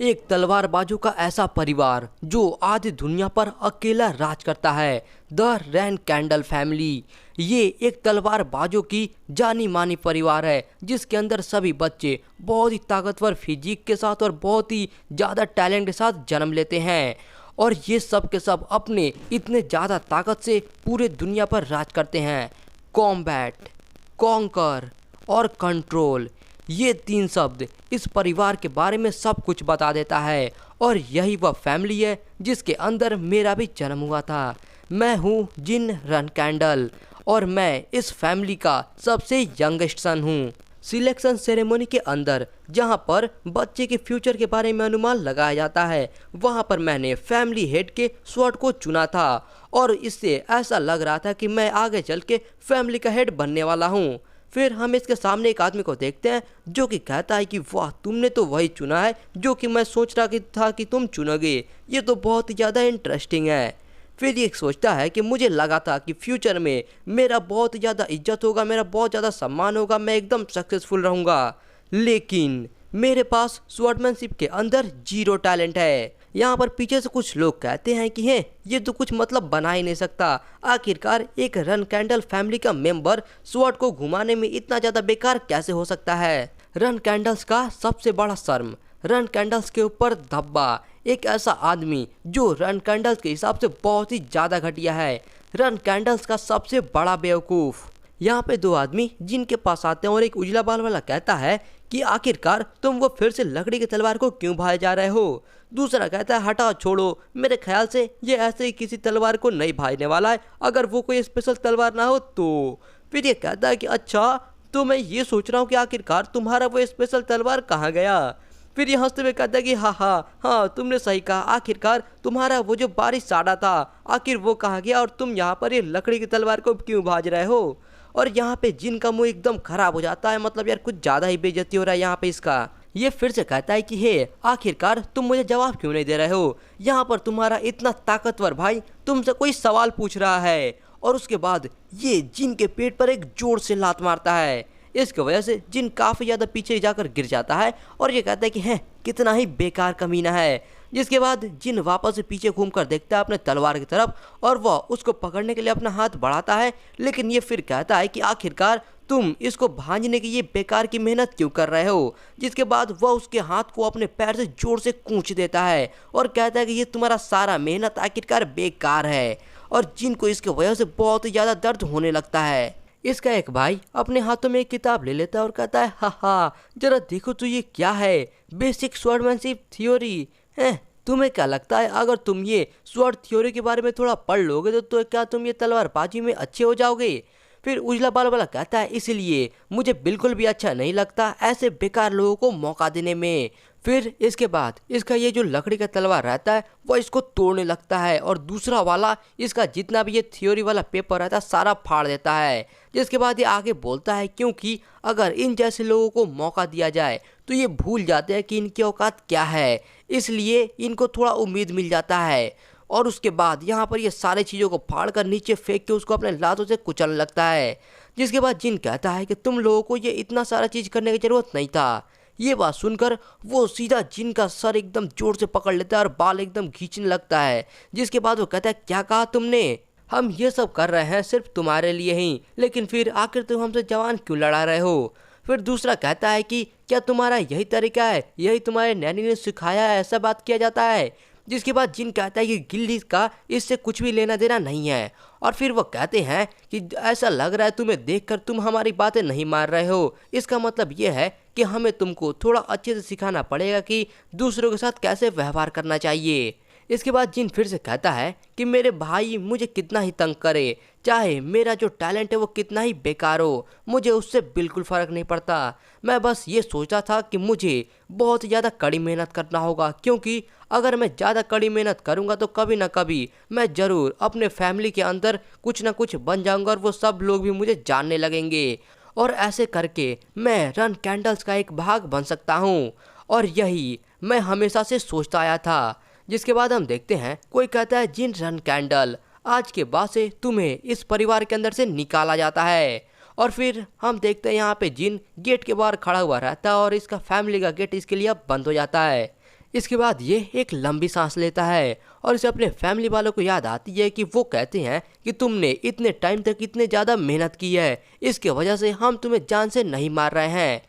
एक तलवारबाजों का ऐसा परिवार जो आधी दुनिया पर अकेला राज करता है। The rain candle family. ये एक तलवारबाजों की जानी मानी परिवार है जिसके अंदर सभी बच्चे बहुत ही ताकतवर फिजिक के साथ और बहुत ही ज़्यादा टैलेंट के साथ जन्म लेते हैं। और ये सब के सब अपने इतने ज़्यादा ताकत से पूरे दुनिया पर राज करते हैं। कॉम्बैट, कॉन्कर और कंट्रोल, ये तीन शब्द इस परिवार के बारे में सब कुछ बता देता है। और यही वह फैमिली है जिसके अंदर मेरा भी जन्म हुआ था। मैं हूँ जिन रन कैंडल और मैं इस फैमिली का सबसे यंगेस्ट सन हूँ। सिलेक्शन सेरेमनी के अंदर जहाँ पर बच्चे के फ्यूचर के बारे में अनुमान लगाया जाता है, वहाँ पर मैंने फैमिली हेड के स्वॉट को चुना था और इससे ऐसा लग रहा था कि मैं आगे चल के फैमिली का हेड बनने वाला हूँ। फिर हम इसके सामने एक आदमी को देखते हैं जो कि कहता है कि वाह, तुमने तो वही चुना है जो कि मैं सोच रहा था कि तुम चुनोगे। ये तो बहुत ही ज़्यादा इंटरेस्टिंग है। फिर ये सोचता है कि मुझे लगा था कि फ्यूचर में मेरा बहुत ज़्यादा इज्जत होगा, मेरा बहुत ज़्यादा सम्मान होगा, मैं एकदम सक्सेसफुल रहूँगा, लेकिन मेरे पास स्वॉर्डमैनशिप के अंदर जीरो टैलेंट है। यहाँ पर पीछे से कुछ लोग कहते हैं कि है ये तो कुछ मतलब बना ही नहीं सकता। आखिरकार एक रन कैंडल फैमिली का मेंबर स्वॉर्ड को घुमाने में इतना ज़्यादा बेकार कैसे हो सकता है। रन कैंडल्स का सबसे बड़ा शर्म, रन कैंडल्स के ऊपर धब्बा, एक ऐसा आदमी जो रन कैंडल्स के हिसाब से बहुत ही ज़्यादा घटिया है, रन कैंडल्स का सबसे बड़ा बेवकूफ़। यहाँ पे दो आदमी जिनके पास आते हैं और एक उजला बाल वाला कहता है कि आखिरकार तुम वो फिर से लकड़ी की तलवार को क्यों भाए जा रहे हो। दूसरा कहता है हटाओ छोड़ो, मेरे ख्याल से ये ऐसे ही किसी तलवार को नहीं भाईने वाला है, अगर वो कोई स्पेशल तलवार ना हो तो। फिर ये कहता है कि अच्छा, तो मैं ये सोच रहा हूँ कि आखिरकार तुम्हारा वो स्पेशल तलवार कहाँ गया। फिर ये हंसते हुए कहता है कि हाँ तुमने सही कहा, आखिरकार तुम्हारा वो जो बारिश साड़ा था आखिर वो कहाँ गया और तुम यहाँ पर ये लकड़ी की तलवार को क्यों भाज रहे हो। और यहाँ पे जिन का मुंह एकदम खराब हो जाता है, मतलब यार कुछ ज़्यादा ही बेइज्जती हो रहा है यहाँ पे इसका। ये फिर से कहता है कि हे आखिरकार तुम मुझे जवाब क्यों नहीं दे रहे हो, यहाँ पर तुम्हारा इतना ताकतवर भाई तुमसे कोई सवाल पूछ रहा है। और उसके बाद ये जिन के पेट पर एक जोर से लात मारता है। इसकी वजह से जिन काफ़ी ज़्यादा पीछे जाकर गिर जाता है और ये कहता है कि है कितना ही बेकार कमीना है। जिसके बाद जिन वापस से पीछे घूमकर देखता है अपने तलवार की तरफ और वह उसको पकड़ने के लिए अपना हाथ बढ़ाता है, लेकिन ये फिर कहता है कि आखिरकार तुम इसको भांजने की ये बेकार की मेहनत क्यों कर रहे हो। जिसके बाद वह उसके हाथ को अपने पैर से जोर से कूंच देता है और कहता है कि ये तुम्हारा सारा मेहनत आखिरकार बेकार है। और जिन को इसकी वजह से बहुत ही ज़्यादा दर्द होने लगता है। इसका एक भाई अपने हाथों में एक किताब ले लेता है और कहता है हा जरा देखो तो ये क्या है, बेसिक स्वॉर्डमैनशिप थ्योरी है। तुम्हें क्या लगता है अगर तुम ये स्वॉर्ड थ्योरी के बारे में थोड़ा पढ़ लोगे तो क्या तुम ये तलवारबाजी में अच्छे हो जाओगे। फिर उजला बाल वाला कहता है इसलिए मुझे बिल्कुल भी अच्छा नहीं लगता ऐसे बेकार लोगों को मौका देने में। फिर इसके बाद इसका ये जो लकड़ी का तलवार रहता है वह इसको तोड़ने लगता है और दूसरा वाला इसका जितना भी ये थ्योरी वाला पेपर रहता है सारा फाड़ देता है। जिसके बाद ये आगे बोलता है क्योंकि अगर इन जैसे लोगों को मौका दिया जाए तो ये भूल जाते हैं कि इनकी औकात क्या है, इसलिए इनको थोड़ा उम्मीद मिल जाता है। और उसके बाद यहाँ पर ये सारी चीज़ों को फाड़ कर नीचे फेंक के उसको अपने लातों से कुचलने लगता है। जिसके बाद जिन कहता है कि तुम लोगों को ये इतना सारा चीज़ करने की ज़रूरत नहीं था। ये बात सुनकर वो सीधा जिन का सर एकदम जोर से पकड़ लेता है और बाल एकदम खींचने लगता है। जिसके बाद वो कहता है क्या कहा तुमने, हम ये सब कर रहे हैं सिर्फ तुम्हारे लिए ही, लेकिन फिर आखिर तुम हमसे जवान क्यों लड़ा रहे हो। फिर दूसरा कहता है कि क्या तुम्हारा यही तरीका है, यही तुम्हारे नैनी ने सिखाया है, ऐसा बात किया जाता है। जिसके बाद जिन कहता है कि गिल्ली का इससे कुछ भी लेना देना नहीं है। और फिर वो कहते हैं कि ऐसा लग रहा है तुम्हें देखकर तुम हमारी बातें नहीं मान रहे हो, इसका मतलब ये है कि हमें तुमको थोड़ा अच्छे से सिखाना पड़ेगा कि दूसरों के साथ कैसे व्यवहार करना चाहिए। इसके बाद जिन फिर से कहता है कि मेरे भाई मुझे कितना ही तंग करे, चाहे मेरा जो टैलेंट है वो कितना ही बेकार हो, मुझे उससे बिल्कुल फ़र्क नहीं पड़ता। मैं बस ये सोचा था कि मुझे बहुत ज़्यादा कड़ी मेहनत करना होगा, क्योंकि अगर मैं ज़्यादा कड़ी मेहनत करूँगा तो कभी ना कभी मैं ज़रूर अपने फैमिली के अंदर कुछ ना कुछ बन जाऊँगा और वो सब लोग भी मुझे जानने लगेंगे। और ऐसे करके मैं रन कैंडल्स का एक भाग बन सकता हूँ। और यही मैं हमेशा से सोचता आया था। जिसके बाद हम देखते हैं कोई कहता है जिन रन कैंडल, आज के बाद से तुम्हें इस परिवार के अंदर से निकाला जाता है। और फिर हम देखते हैं यहाँ पे जिन गेट के बाहर खड़ा हुआ रहता है और इसका फैमिली का गेट इसके लिए अब बंद हो जाता है। इसके बाद ये एक लंबी सांस लेता है और इसे अपने फैमिली वालों को याद आती है कि वो कहते हैं कि तुमने इतने टाइम तक इतने ज़्यादा मेहनत की है, इसके वजह से हम तुम्हें जान से नहीं मार रहे हैं।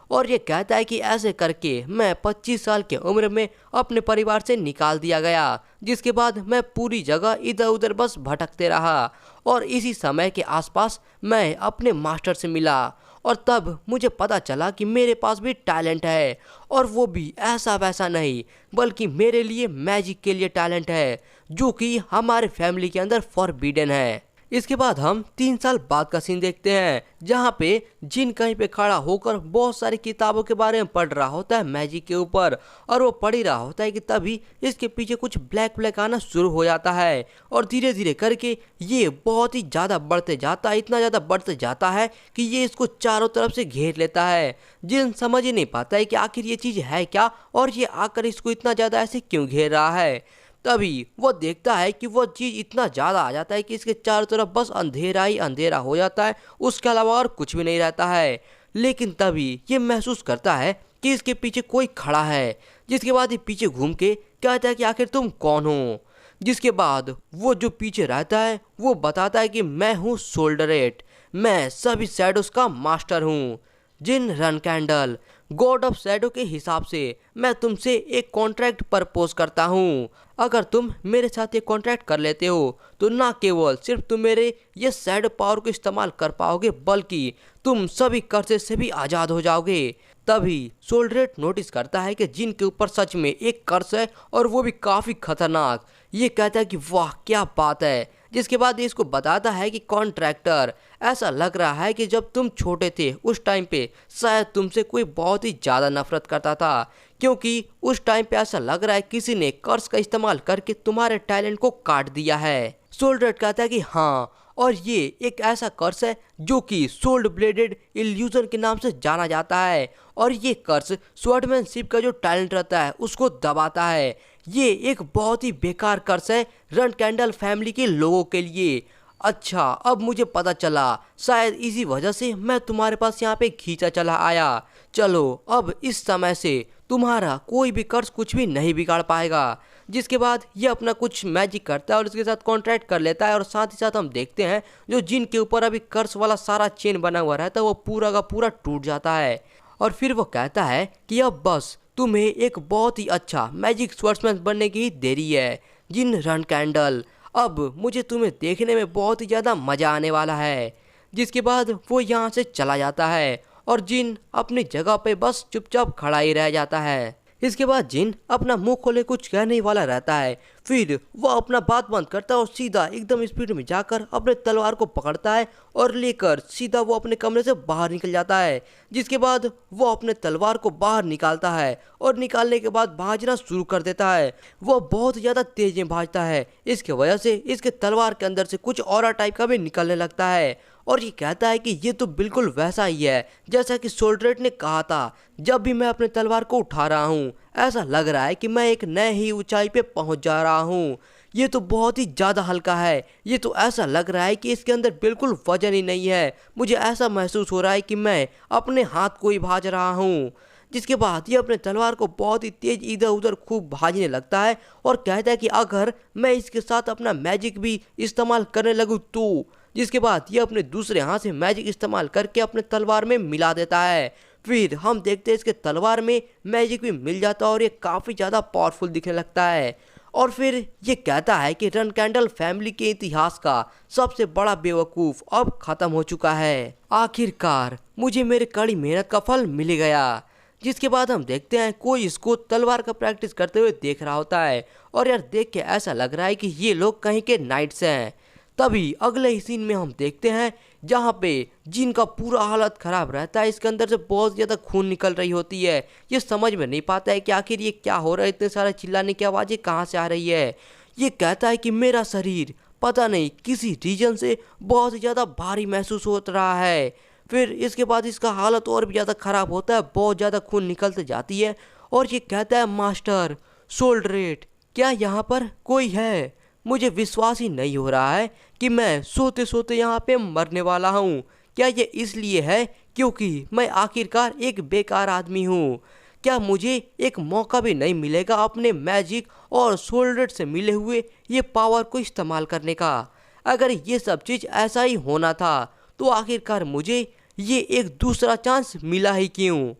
और ये कहता है कि ऐसे करके मैं 25 साल की उम्र में अपने परिवार से निकाल दिया गया, जिसके बाद मैं पूरी जगह इधर उधर बस भटकते रहा। और इसी समय के आसपास मैं अपने मास्टर से मिला और तब मुझे पता चला कि मेरे पास भी टैलेंट है, और वो भी ऐसा वैसा नहीं, बल्कि मेरे लिए मैजिक के लिए टैलेंट है, जो कि हमारे फैमिली के अंदर फॉरबिडन है। इसके बाद हम 3 साल बाद का सीन देखते हैं, जहाँ पे जिन कहीं पे खड़ा होकर बहुत सारी किताबों के बारे में पढ़ रहा होता है मैजिक के ऊपर, और वो पढ़ ही रहा होता है कि तभी इसके पीछे कुछ ब्लैक ब्लैक आना शुरू हो जाता है, और धीरे धीरे करके ये बहुत ही ज़्यादा बढ़ते जाता है, इतना ज़्यादा बढ़ते जाता है कि ये इसको चारों तरफ से घेर लेता है। जिन समझ ही नहीं पाता है कि आखिर ये चीज़ है क्या, और ये आकर इसको इतना ज़्यादा ऐसे क्यों घेर रहा है। तभी वो देखता है कि वो चीज़ इतना ज़्यादा आ जाता है कि इसके चारों तरफ बस अंधेरा ही अंधेरा हो जाता है, उसके अलावा और कुछ भी नहीं रहता है। लेकिन तभी ये महसूस करता है कि इसके पीछे कोई खड़ा है, जिसके बाद ये पीछे घूम के कहता है कि आखिर तुम कौन हो। जिसके बाद वो जो पीछे रहता है वो बताता है कि मैं हूँ सोल्डरेट, मैं सभी शैडोज का मास्टर हूँ। जिन run candle, god of shadow के हिसाब से मैं तुमसे एक कॉन्ट्रैक्ट प्रपोज करता हूँ। अगर तुम मेरे साथ ये कॉन्ट्रैक्ट कर लेते हो तो ना केवल सिर्फ तुम मेरे ये शैडो पावर को इस्तेमाल कर पाओगे, बल्कि तुम सभी कर्सेस से भी आज़ाद हो जाओगे। तभी सोल्डरेट नोटिस करता है कि जिन के ऊपर सच में एक कर्स है, और वो भी काफ़ी खतरनाक। ये कहता है कि वाह क्या बात है। जिसके बाद ये इसको बताता है कि कॉन्ट्रैक्टर, ऐसा लग रहा है कि जब तुम छोटे थे उस टाइम पे शायद तुमसे कोई बहुत ही ज़्यादा नफरत करता था, क्योंकि उस टाइम पे ऐसा लग रहा है किसी ने कर्स का इस्तेमाल करके तुम्हारे टैलेंट को काट दिया है। सोल्डरेट कहता है कि हाँ, और ये एक ऐसा कर्स है जो कि सोल्ड ब्लेडेड इल्यूजन के नाम से जाना जाता है, और ये कर्स स्वॉर्डमैनशिप का जो टैलेंट रहता है उसको दबाता है। ये एक बहुत ही बेकार कर्स है रन कैंडल फैमिली के लोगों के लिए। अच्छा, अब मुझे पता चला, शायद इसी वजह से मैं तुम्हारे पास यहाँ पे खींचा चला आया। चलो, अब इस समय से तुम्हारा कोई भी कर्स कुछ भी नहीं बिगाड़ पाएगा। जिसके बाद ये अपना कुछ मैजिक करता है और इसके साथ कॉन्ट्रैक्ट कर लेता है, और साथ ही साथ हम देखते हैं जो जिन के ऊपर अभी कर्स वाला सारा चेन बना हुआ रहता है वो पूरा का पूरा टूट जाता है। और फिर वो कहता है कि अब बस तुम्हें एक बहुत ही अच्छा मैजिक स्वर्ड्समैन बनने की देरी है जिन रन कैंडल। अब मुझे तुम्हें देखने में बहुत ही ज़्यादा मज़ा आने वाला है। जिसके बाद वो यहाँ से चला जाता है और जिन अपनी जगह पे बस चुपचाप खड़ा ही रह जाता है। इसके बाद जिन अपना मुंह खोले कुछ कहने वाला रहता है, फिर वो अपना बात बंद करता है और सीधा एकदम स्पीड में जाकर अपने तलवार को पकड़ता है और लेकर सीधा वो अपने कमरे से बाहर निकल जाता है। जिसके बाद वो अपने तलवार को बाहर निकालता है और निकालने के बाद भागना शुरू कर देता है। वो बहुत ज़्यादा तेज में भागता है, इसके वजह से इसके तलवार के अंदर से कुछ ऑरा टाइप का भी निकलने लगता है, और ये कहता है कि ये तो बिल्कुल वैसा ही है जैसा कि सोल्डरेट ने कहा था। जब भी मैं अपने तलवार को उठा रहा हूँ ऐसा लग रहा है कि मैं एक नए ही ऊंचाई पे पहुँच जा रहा हूँ। ये तो बहुत ही ज़्यादा हल्का है, ये तो ऐसा लग रहा है कि इसके अंदर बिल्कुल वजन ही नहीं है। मुझे ऐसा महसूस हो रहा है कि मैं अपने हाथ को ही भाज रहा हूँ। जिसके बाद ये अपने तलवार को बहुत ही तेज इधर उधर खूब भाजने लगता है और कहता है कि अगर मैं इसके साथ अपना मैजिक भी इस्तेमाल करने लगूँ तो। जिसके बाद ये अपने दूसरे हाथ से मैजिक इस्तेमाल करके अपने तलवार में मिला देता है। फिर हम देखते हैं इसके तलवार में मैजिक भी मिल जाता है और ये काफ़ी ज़्यादा पावरफुल दिखने लगता है। और फिर ये कहता है कि रन कैंडल फैमिली के इतिहास का सबसे बड़ा बेवकूफ़ अब ख़त्म हो चुका है। आखिरकार मुझे मेरे कड़ी मेहनत का फल मिल गया। जिसके बाद हम देखते हैं कोई इसको तलवार का प्रैक्टिस करते हुए देख रहा होता है, और यार देख के ऐसा लग रहा है कि ये लोग कहीं के नाइट्स हैं। तभी अगले ही सीन में हम देखते हैं जहाँ पे जिन का पूरा हालत ख़राब रहता है, इसके अंदर से बहुत ज़्यादा खून निकल रही होती है। ये समझ में नहीं पाता है कि आखिर ये क्या हो रहा है, इतने सारे चिल्लाने की आवाज़ें कहाँ से आ रही है। ये कहता है कि मेरा शरीर पता नहीं किसी रीजन से बहुत ज़्यादा भारी महसूस हो रहा है। फिर इसके बाद इसका हालत और भी ज़्यादा ख़राब होता है, बहुत ज़्यादा खून निकलते जाती है, और ये कहता है मास्टर सोल्डरेट, क्या यहाँ पर कोई है? मुझे विश्वास ही नहीं हो रहा है कि मैं सोते सोते यहाँ पे मरने वाला हूँ। क्या ये इसलिए है क्योंकि मैं आखिरकार एक बेकार आदमी हूँ? क्या मुझे एक मौका भी नहीं मिलेगा अपने मैजिक और सोल्डर से मिले हुए ये पावर को इस्तेमाल करने का? अगर ये सब चीज़ ऐसा ही होना था तो आखिरकार मुझे ये एक दूसरा चांस मिला ही क्यों?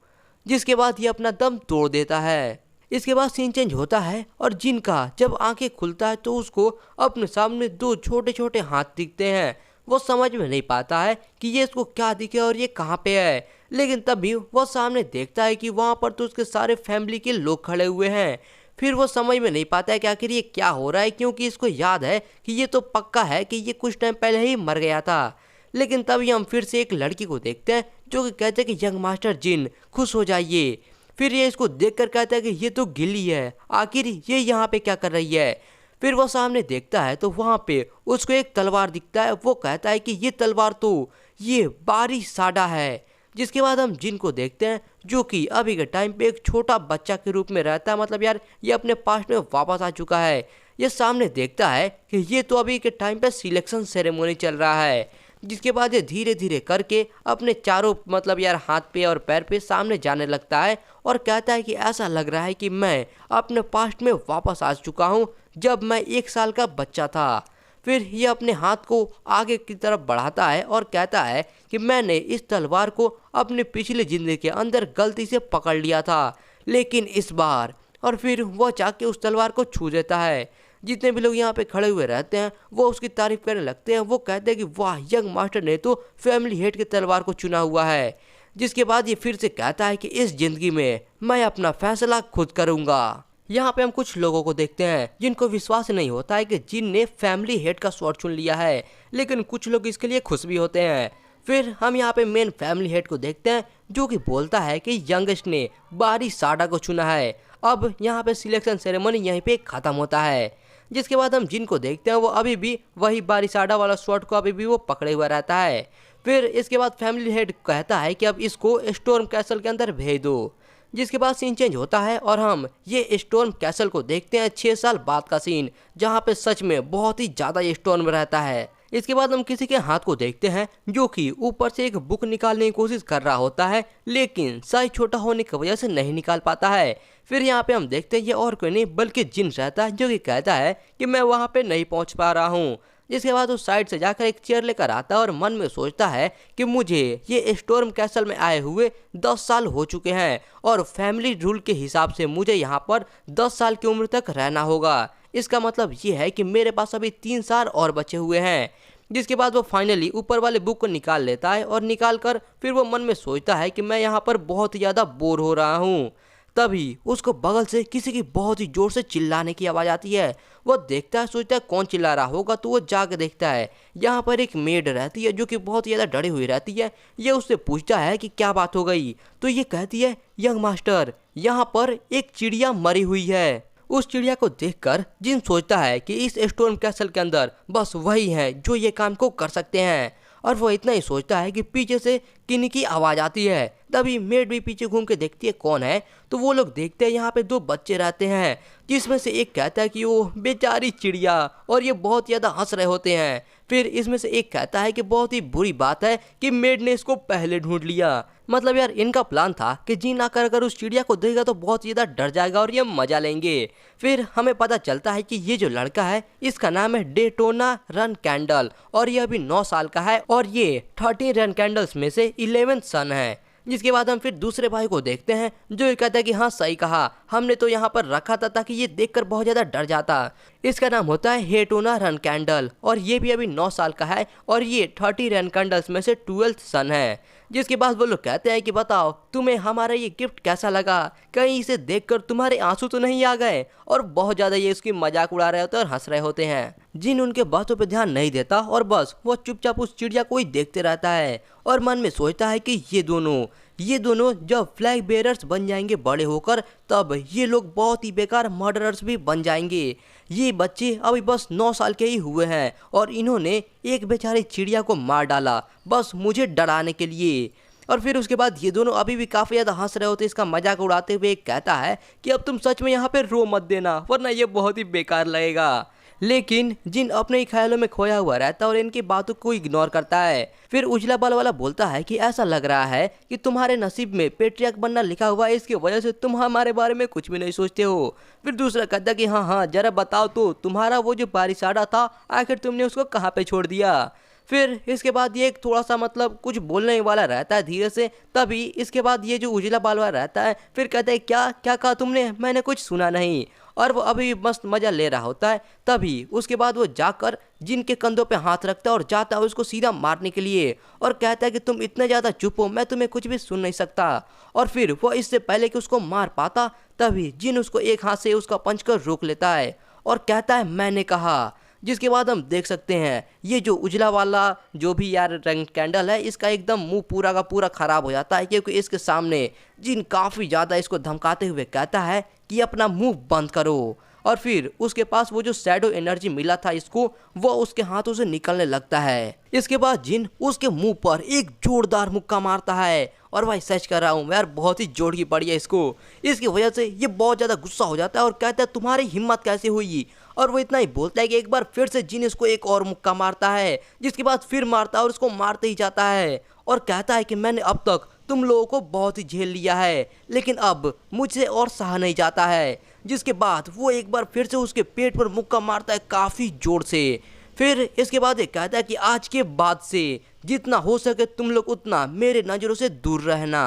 जिसके बाद ये अपना दम तोड़ देता है। इसके बाद सीन चेंज होता है और जिन का जब आंखें खुलता है तो उसको अपने सामने दो छोटे छोटे हाथ दिखते हैं। वो समझ में नहीं पाता है कि ये इसको क्या दिखे और ये कहाँ पे है, लेकिन तभी वो सामने देखता है कि वहाँ पर तो उसके सारे फैमिली के लोग खड़े हुए हैं। फिर वो समझ में नहीं पाता है कि आखिर ये क्या हो रहा है, क्योंकि इसको याद है कि ये तो पक्का है कि ये कुछ टाइम पहले ही मर गया था। लेकिन तभी हम फिर से एक लड़की को देखते हैं जो कि कहते हैं कि यंग मास्टर जिन खुश हो जाइए। फिर ये इसको देखकर कहता है कि ये तो गिल्ली है, आखिर ये यहाँ पे क्या कर रही है। फिर वो सामने देखता है तो वहाँ पे उसको एक तलवार दिखता है। वो कहता है कि ये तलवार तो ये बारी साडा है। जिसके बाद हम जिन को देखते हैं जो कि अभी के टाइम पे एक छोटा बच्चा के रूप में रहता है। मतलब यार ये अपने पास्ट में वापस आ चुका है। ये सामने देखता है कि ये तो अभी के टाइम पे सिलेक्शन सेरेमनी चल रहा है। जिसके बाद ये धीरे धीरे करके अपने चारों मतलब यार हाथ पे और पैर पे सामने जाने लगता है और कहता है कि ऐसा लग रहा है कि मैं अपने पास्ट में वापस आ चुका हूँ जब मैं 1 साल का बच्चा था। फिर ये अपने हाथ को आगे की तरफ बढ़ाता है और कहता है कि मैंने इस तलवार को अपने पिछले जिंदगी के अंदर गलती से पकड़ लिया था, लेकिन इस बार। और फिर वो जाके उस तलवार को छू देता है। जितने भी लोग यहाँ पे खड़े हुए रहते हैं वो उसकी तारीफ करने लगते हैं। वो कहते हैं कि वाह, यंग मास्टर ने तो फैमिली हेड के तलवार को चुना हुआ है। जिसके बाद ये फिर से कहता है कि इस जिंदगी में मैं अपना फैसला खुद करूंगा। यहाँ पे हम कुछ लोगों को देखते हैं जिनको विश्वास नहीं होता है कि जिन ने फैमिली हेड का स्वॉर्ड चुन लिया है, लेकिन कुछ लोग इसके लिए खुश भी होते हैं। फिर हम यहाँ पे मेन फैमिली हेड को देखते हैं जो कि बोलता है कि यंगेस्ट ने बारी साडा को चुना है। अब यहाँ पे सिलेक्शन सेरेमनी यहीं पे खत्म होता है। जिसके बाद हम जिनको देखते हैं वो अभी भी वही बारी साडा वाला स्वॉर्ड को अभी भी वो पकड़े हुआ रहता है। फिर इसके बाद फैमिली हेड कहता है कि अब इसको स्टॉर्म कैसल के अंदर भेज दो। जिसके बाद सीन चेंज होता है और हम ये स्टॉर्म कैसल को देखते हैं 6 साल बाद का सीन, जहाँ पे सच में बहुत ही ज़्यादा स्टॉर्म रहता है। इसके बाद हम किसी के हाथ को देखते हैं जो कि ऊपर से एक बुक निकालने की कोशिश कर रहा होता है, लेकिन साइज छोटा होने की वजह से नहीं निकाल पाता है। फिर यहाँ पे हम देखते हैं ये और कोई नहीं बल्कि जिन रहता है जो कि कहता है कि मैं वहाँ पे नहीं पहुँच पा रहा हूँ। जिसके बाद उस साइड से जाकर एक चेयर लेकर आता है और मन में सोचता है कि मुझे ये स्टॉर्म कैसल में आए हुए 10 साल हो चुके हैं और फैमिली रूल के हिसाब से मुझे यहाँ पर 10 साल की उम्र तक रहना होगा। इसका मतलब ये है कि मेरे पास अभी 3 साल और बचे हुए हैं। जिसके बाद वो फाइनली ऊपर वाले बुक को निकाल लेता है और निकाल कर फिर वो मन में सोचता है कि मैं यहाँ पर बहुत ही ज़्यादा बोर हो रहा हूँ। तभी उसको बगल से किसी की बहुत ही जोर से चिल्लाने की आवाज़ आती है। वो देखता है, सोचता है कौन चिल्ला रहा होगा, तो वो जाके देखता है यहाँ पर एक मेड रहती है जो कि बहुत ही ज़्यादा डरी हुई रहती है। ये उससे पूछता है कि क्या बात हो गई, तो ये कहती है यंग मास्टर यहाँ पर एक चिड़िया मरी हुई है। उस चिड़िया को देखकर जिन सोचता है कि इस स्टॉर्म कैसल के अंदर बस वही है जो ये काम को कर सकते हैं। और वो इतना ही सोचता है कि पीछे से किन्हीं की आवाज़ आती है। तभी मेड भी पीछे घूम के देखती है कौन है, तो वो लोग देखते हैं यहाँ पे 2 बच्चे रहते हैं, जिसमें से एक कहता है कि वो बेचारी चिड़िया, और ये बहुत ज़्यादा हंस रहे होते हैं। फिर इसमें से एक कहता है कि बहुत ही बुरी बात है कि मेड ने इसको पहले ढूंढ लिया। मतलब यार इनका प्लान था कि जीन आकर अगर उस चिड़िया को देखेगा तो बहुत ज़्यादा डर जाएगा और ये मजा लेंगे। फिर हमें पता चलता है कि ये जो लड़का है इसका नाम है डेटोना रन कैंडल और ये अभी 9 साल का है और ये 13 रन कैंडल्स में से 11th सन है। जिसके बाद हम फिर दूसरे भाई को देखते हैं जो ये कहता है कि हाँ सही कहा, हमने तो यहाँ पर रखा था ताकि ये देखकर बहुत ज़्यादा डर जाता। इसका नाम होता है हेटोना रन कैंडल और ये भी अभी 9 साल का है और ये 30 रन कैंडल्स में से 12th सन है। जिसके बाद वो लोग कहते हैं कि बताओ तुम्हें हमारा ये गिफ्ट कैसा लगा, कहीं इसे देखकर तुम्हारे आंसू तो नहीं आ गए। और बहुत ज़्यादा ये इसकी मजाक उड़ा रहे होते हैं और हंस रहे होते हैं। जिन उनके बातों पे ध्यान नहीं देता और बस वो चुपचाप उस चिड़िया को ही देखते रहता है और मन में सोचता है कि ये दोनों जब फ्लैग बेरर्स बन जाएंगे बड़े होकर तब ये लोग बहुत ही बेकार मर्डरर्स भी बन जाएंगे। ये बच्चे अभी बस 9 साल के ही हुए हैं और इन्होंने एक बेचारी चिड़िया को मार डाला बस मुझे डराने के लिए। और फिर उसके बाद ये दोनों अभी भी काफ़ी ज़्यादा हंस रहे होते, इसका मजाक उड़ाते हुए एक कहता है कि अब तुम सच में यहाँ पे रो मत देना वरना ये बहुत ही बेकार लगेगा। लेकिन जिन अपने ही ख्यालों में खोया हुआ रहता है और इनकी बातों को इग्नोर करता है। फिर उजला बाल वाला बोलता है कि ऐसा लग रहा है कि तुम्हारे नसीब में पेट्रियार्क बनना लिखा हुआ है, इसकी वजह से तुम हमारे बारे में कुछ भी नहीं सोचते हो। फिर दूसरा कहता है कि हाँ हाँ जरा बताओ तो तुम्हारा वो जो बारिशाड़ा था आखिर तुमने उसको कहाँ पे छोड़ दिया। फिर इसके बाद ये एक थोड़ा सा मतलब कुछ बोलने वाला रहता है धीरे से, तभी इसके बाद ये जो उजला बाल वाला रहता है फिर कहता है क्या क्या कहा तुमने, मैंने कुछ सुना नहीं। और वो अभी मस्त मजा ले रहा होता है, तभी उसके बाद वो जाकर जिन के कंधों पे हाथ रखता है और जाता है उसको सीधा मारने के लिए और कहता है कि तुम इतने ज़्यादा चुप हो, मैं तुम्हें कुछ भी सुन नहीं सकता। और फिर वो इससे पहले कि उसको मार पाता तभी जिन उसको एक हाथ से उसका पंच कर रोक लेता है और कहता है मैंने कहा। जिसके बाद हम देख सकते हैं ये जो उजला वाला जो भी यार रंग कैंडल है इसका एकदम मुंह पूरा का पूरा खराब हो जाता है, क्योंकि इसके सामने जिन काफ़ी ज़्यादा इसको धमकाते हुए कहता है कि अपना मुंह बंद करो। और फिर उसके पास वो जो शैडो एनर्जी मिला था इसको वो उसके हाथों से निकलने लगता है। इसके बाद जिन उसके मुंह पर एक जोरदार मुक्का मारता है और भाई सच कर रहा हूँ यार बहुत ही जोर की पड़ी है इसको। इसकी वजह से ये बहुत ज़्यादा गुस्सा हो जाता है और कहता है तुम्हारी हिम्मत कैसे हुई। और वो इतना ही बोलता है कि एक बार फिर से जिन इसको एक और मुक्का मारता है, जिसके बाद फिर मारता है और उसको मारते ही जाता है और कहता है कि मैंने अब तक तुम लोगों को बहुत ही झेल लिया है लेकिन अब मुझसे और सहा नहीं जाता है। जिसके बाद वो एक बार फिर से उसके पेट पर मुक्का मारता है काफ़ी जोर से। फिर इसके बाद ये कहता है कि आज के बाद से जितना हो सके तुम लोग उतना मेरे नज़रों से दूर रहना।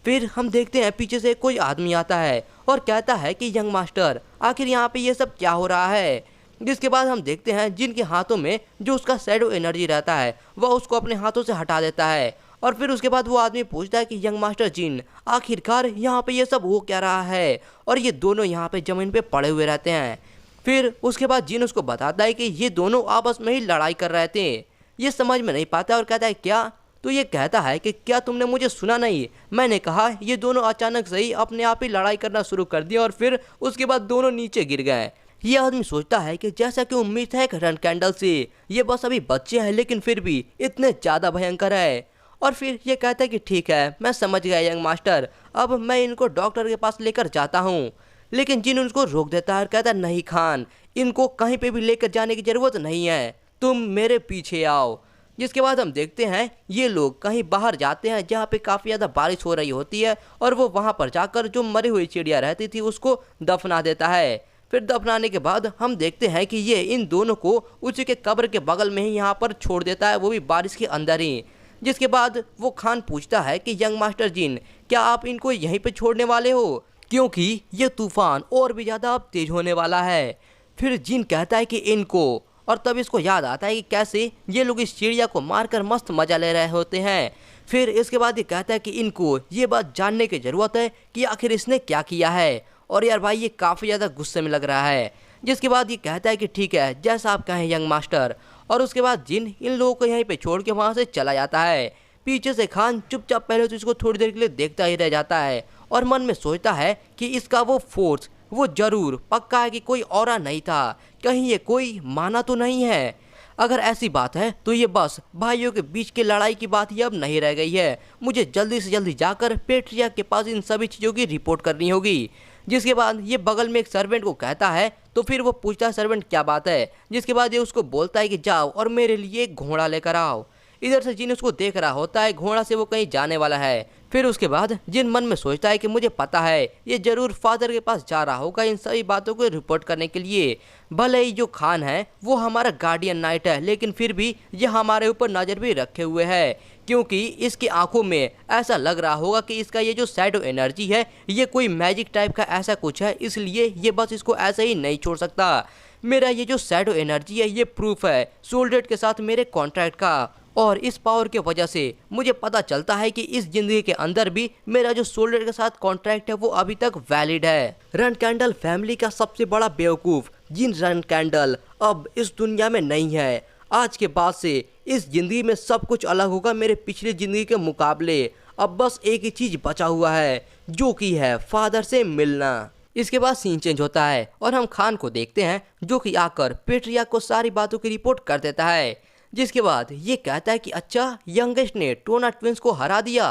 फिर हम देखते हैं पीछे से कोई आदमी आता है और कहता है कि यंग मास्टर आखिर यहाँ पे ये सब क्या हो रहा है। जिसके बाद हम देखते हैं जिनके हाथों में जो उसका शैडो एनर्जी रहता है वह उसको अपने हाथों से हटा देता है। और फिर उसके बाद वो आदमी पूछता है कि यंग मास्टर जिन आखिरकार यहाँ पे ये सब हो क्या रहा है। और ये दोनों यहाँ पे ज़मीन पे पड़े हुए रहते हैं। फिर उसके बाद जिन उसको बताता है कि ये दोनों आपस में ही लड़ाई कर रहे थे। ये समझ में नहीं पाता और कहता है क्या, तो ये कहता है कि क्या तुमने मुझे सुना नहीं, मैंने कहा। ये दोनों अचानक से ही अपने आप ही लड़ाई करना शुरू कर दिया और फिर उसके बाद दोनों नीचे गिर गए। ये आदमी सोचता है कि जैसा कि उम्मीद है रन कैंडल से ये बस अभी बच्चे हैं लेकिन फिर भी इतने ज़्यादा भयंकर है। और फिर ये कहता है कि ठीक है मैं समझ गया यंग मास्टर, अब मैं इनको डॉक्टर के पास लेकर जाता हूँ। लेकिन जिन उनको रोक देता है और कहता है नहीं खान, इनको कहीं पे भी लेकर जाने की ज़रूरत नहीं है, तुम मेरे पीछे आओ। जिसके बाद हम देखते हैं ये लोग कहीं बाहर जाते हैं जहाँ पे काफ़ी ज़्यादा बारिश हो रही होती है और वो वहाँ पर जाकर जो मरी हुई चिड़िया रहती थी उसको दफना देता है। फिर दफनाने के बाद हम देखते हैं कि ये इन दोनों को उसी के कब्र के बगल में ही यहाँ पर छोड़ देता है, वो भी बारिश के अंदर ही। जिसके बाद वो खान पूछता है कि यंग मास्टर जिन क्या आप इनको यहीं पे छोड़ने वाले हो, क्योंकि ये तूफान और भी ज़्यादा अब तेज होने वाला है। फिर जिन कहता है कि इनको, और तब इसको याद आता है कि कैसे ये लोग इस चिड़िया को मारकर मस्त मजा ले रहे होते हैं। फिर इसके बाद ये कहता है कि इनको ये बात जानने की ज़रूरत है कि आखिर इसने क्या किया है। और यार भाई ये काफ़ी ज़्यादा गुस्से में लग रहा है। जिसके बाद ये कहता है कि ठीक है जैसा आप कहें यंग मास्टर। और उसके बाद जिन इन लोगों को यहीं पे छोड़ के वहाँ से चला जाता है। पीछे से खान चुपचाप पहले तो इसको थोड़ी देर के लिए देखता ही रह जाता है और मन में सोचता है कि इसका वो फोर्स वो जरूर पक्का है कि कोई और नहीं था, कहीं ये कोई माना तो नहीं है। अगर ऐसी बात है तो ये बस भाइयों के बीच की लड़ाई की बात ही अब नहीं रह गई है। मुझे जल्दी से जल्दी जाकर पेट्रियार्क के पास इन सभी चीज़ों की रिपोर्ट करनी होगी। जिसके बाद ये बगल में एक सर्वेंट को कहता है, तो फिर वो पूछता है सर्वेंट क्या बात है। जिसके बाद ये उसको बोलता है कि जाओ और मेरे लिए एक घोड़ा लेकर आओ। इधर से जिन उसको देख रहा होता है घोड़ा से वो कहीं जाने वाला है। फिर उसके बाद जिन मन में सोचता है कि मुझे पता है ये जरूर फादर के पास जा रहा होगा इन सभी बातों को रिपोर्ट करने के लिए। भले ही जो खान है वो हमारा गार्डियन नाइट है लेकिन फिर भी ये हमारे ऊपर नज़र भी रखे हुए है, क्योंकि इसकी आंखों में ऐसा लग रहा होगा कि इसका ये जो शैडो एनर्जी है ये कोई मैजिक टाइप का ऐसा कुछ है, इसलिए ये बस इसको ऐसे ही नहीं छोड़ सकता। मेरा ये जो शैडो एनर्जी है ये प्रूफ है सोल्डेट के साथ मेरे कॉन्ट्रैक्ट का, और इस पावर की वजह से मुझे पता चलता है कि इस जिंदगी के अंदर भी मेरा जो सोल्डेट के साथ कॉन्ट्रैक्ट है वो अभी तक वैलिड है। रन कैंडल फैमिली का सबसे बड़ा बेवकूफ़ जिन रन कैंडल अब इस दुनिया में नहीं है। आज के बाद से इस ज़िंदगी में सब कुछ अलग होगा मेरे पिछली ज़िंदगी के मुकाबले। अब बस एक ही चीज़ बचा हुआ है जो कि है फादर से मिलना। इसके बाद सीन चेंज होता है और हम खान को देखते हैं जो कि आकर पेट्रियार्क को सारी बातों की रिपोर्ट कर देता है। जिसके बाद ये कहता है कि अच्छा यंगेस्ट ने टोना ट्विंस को हरा दिया।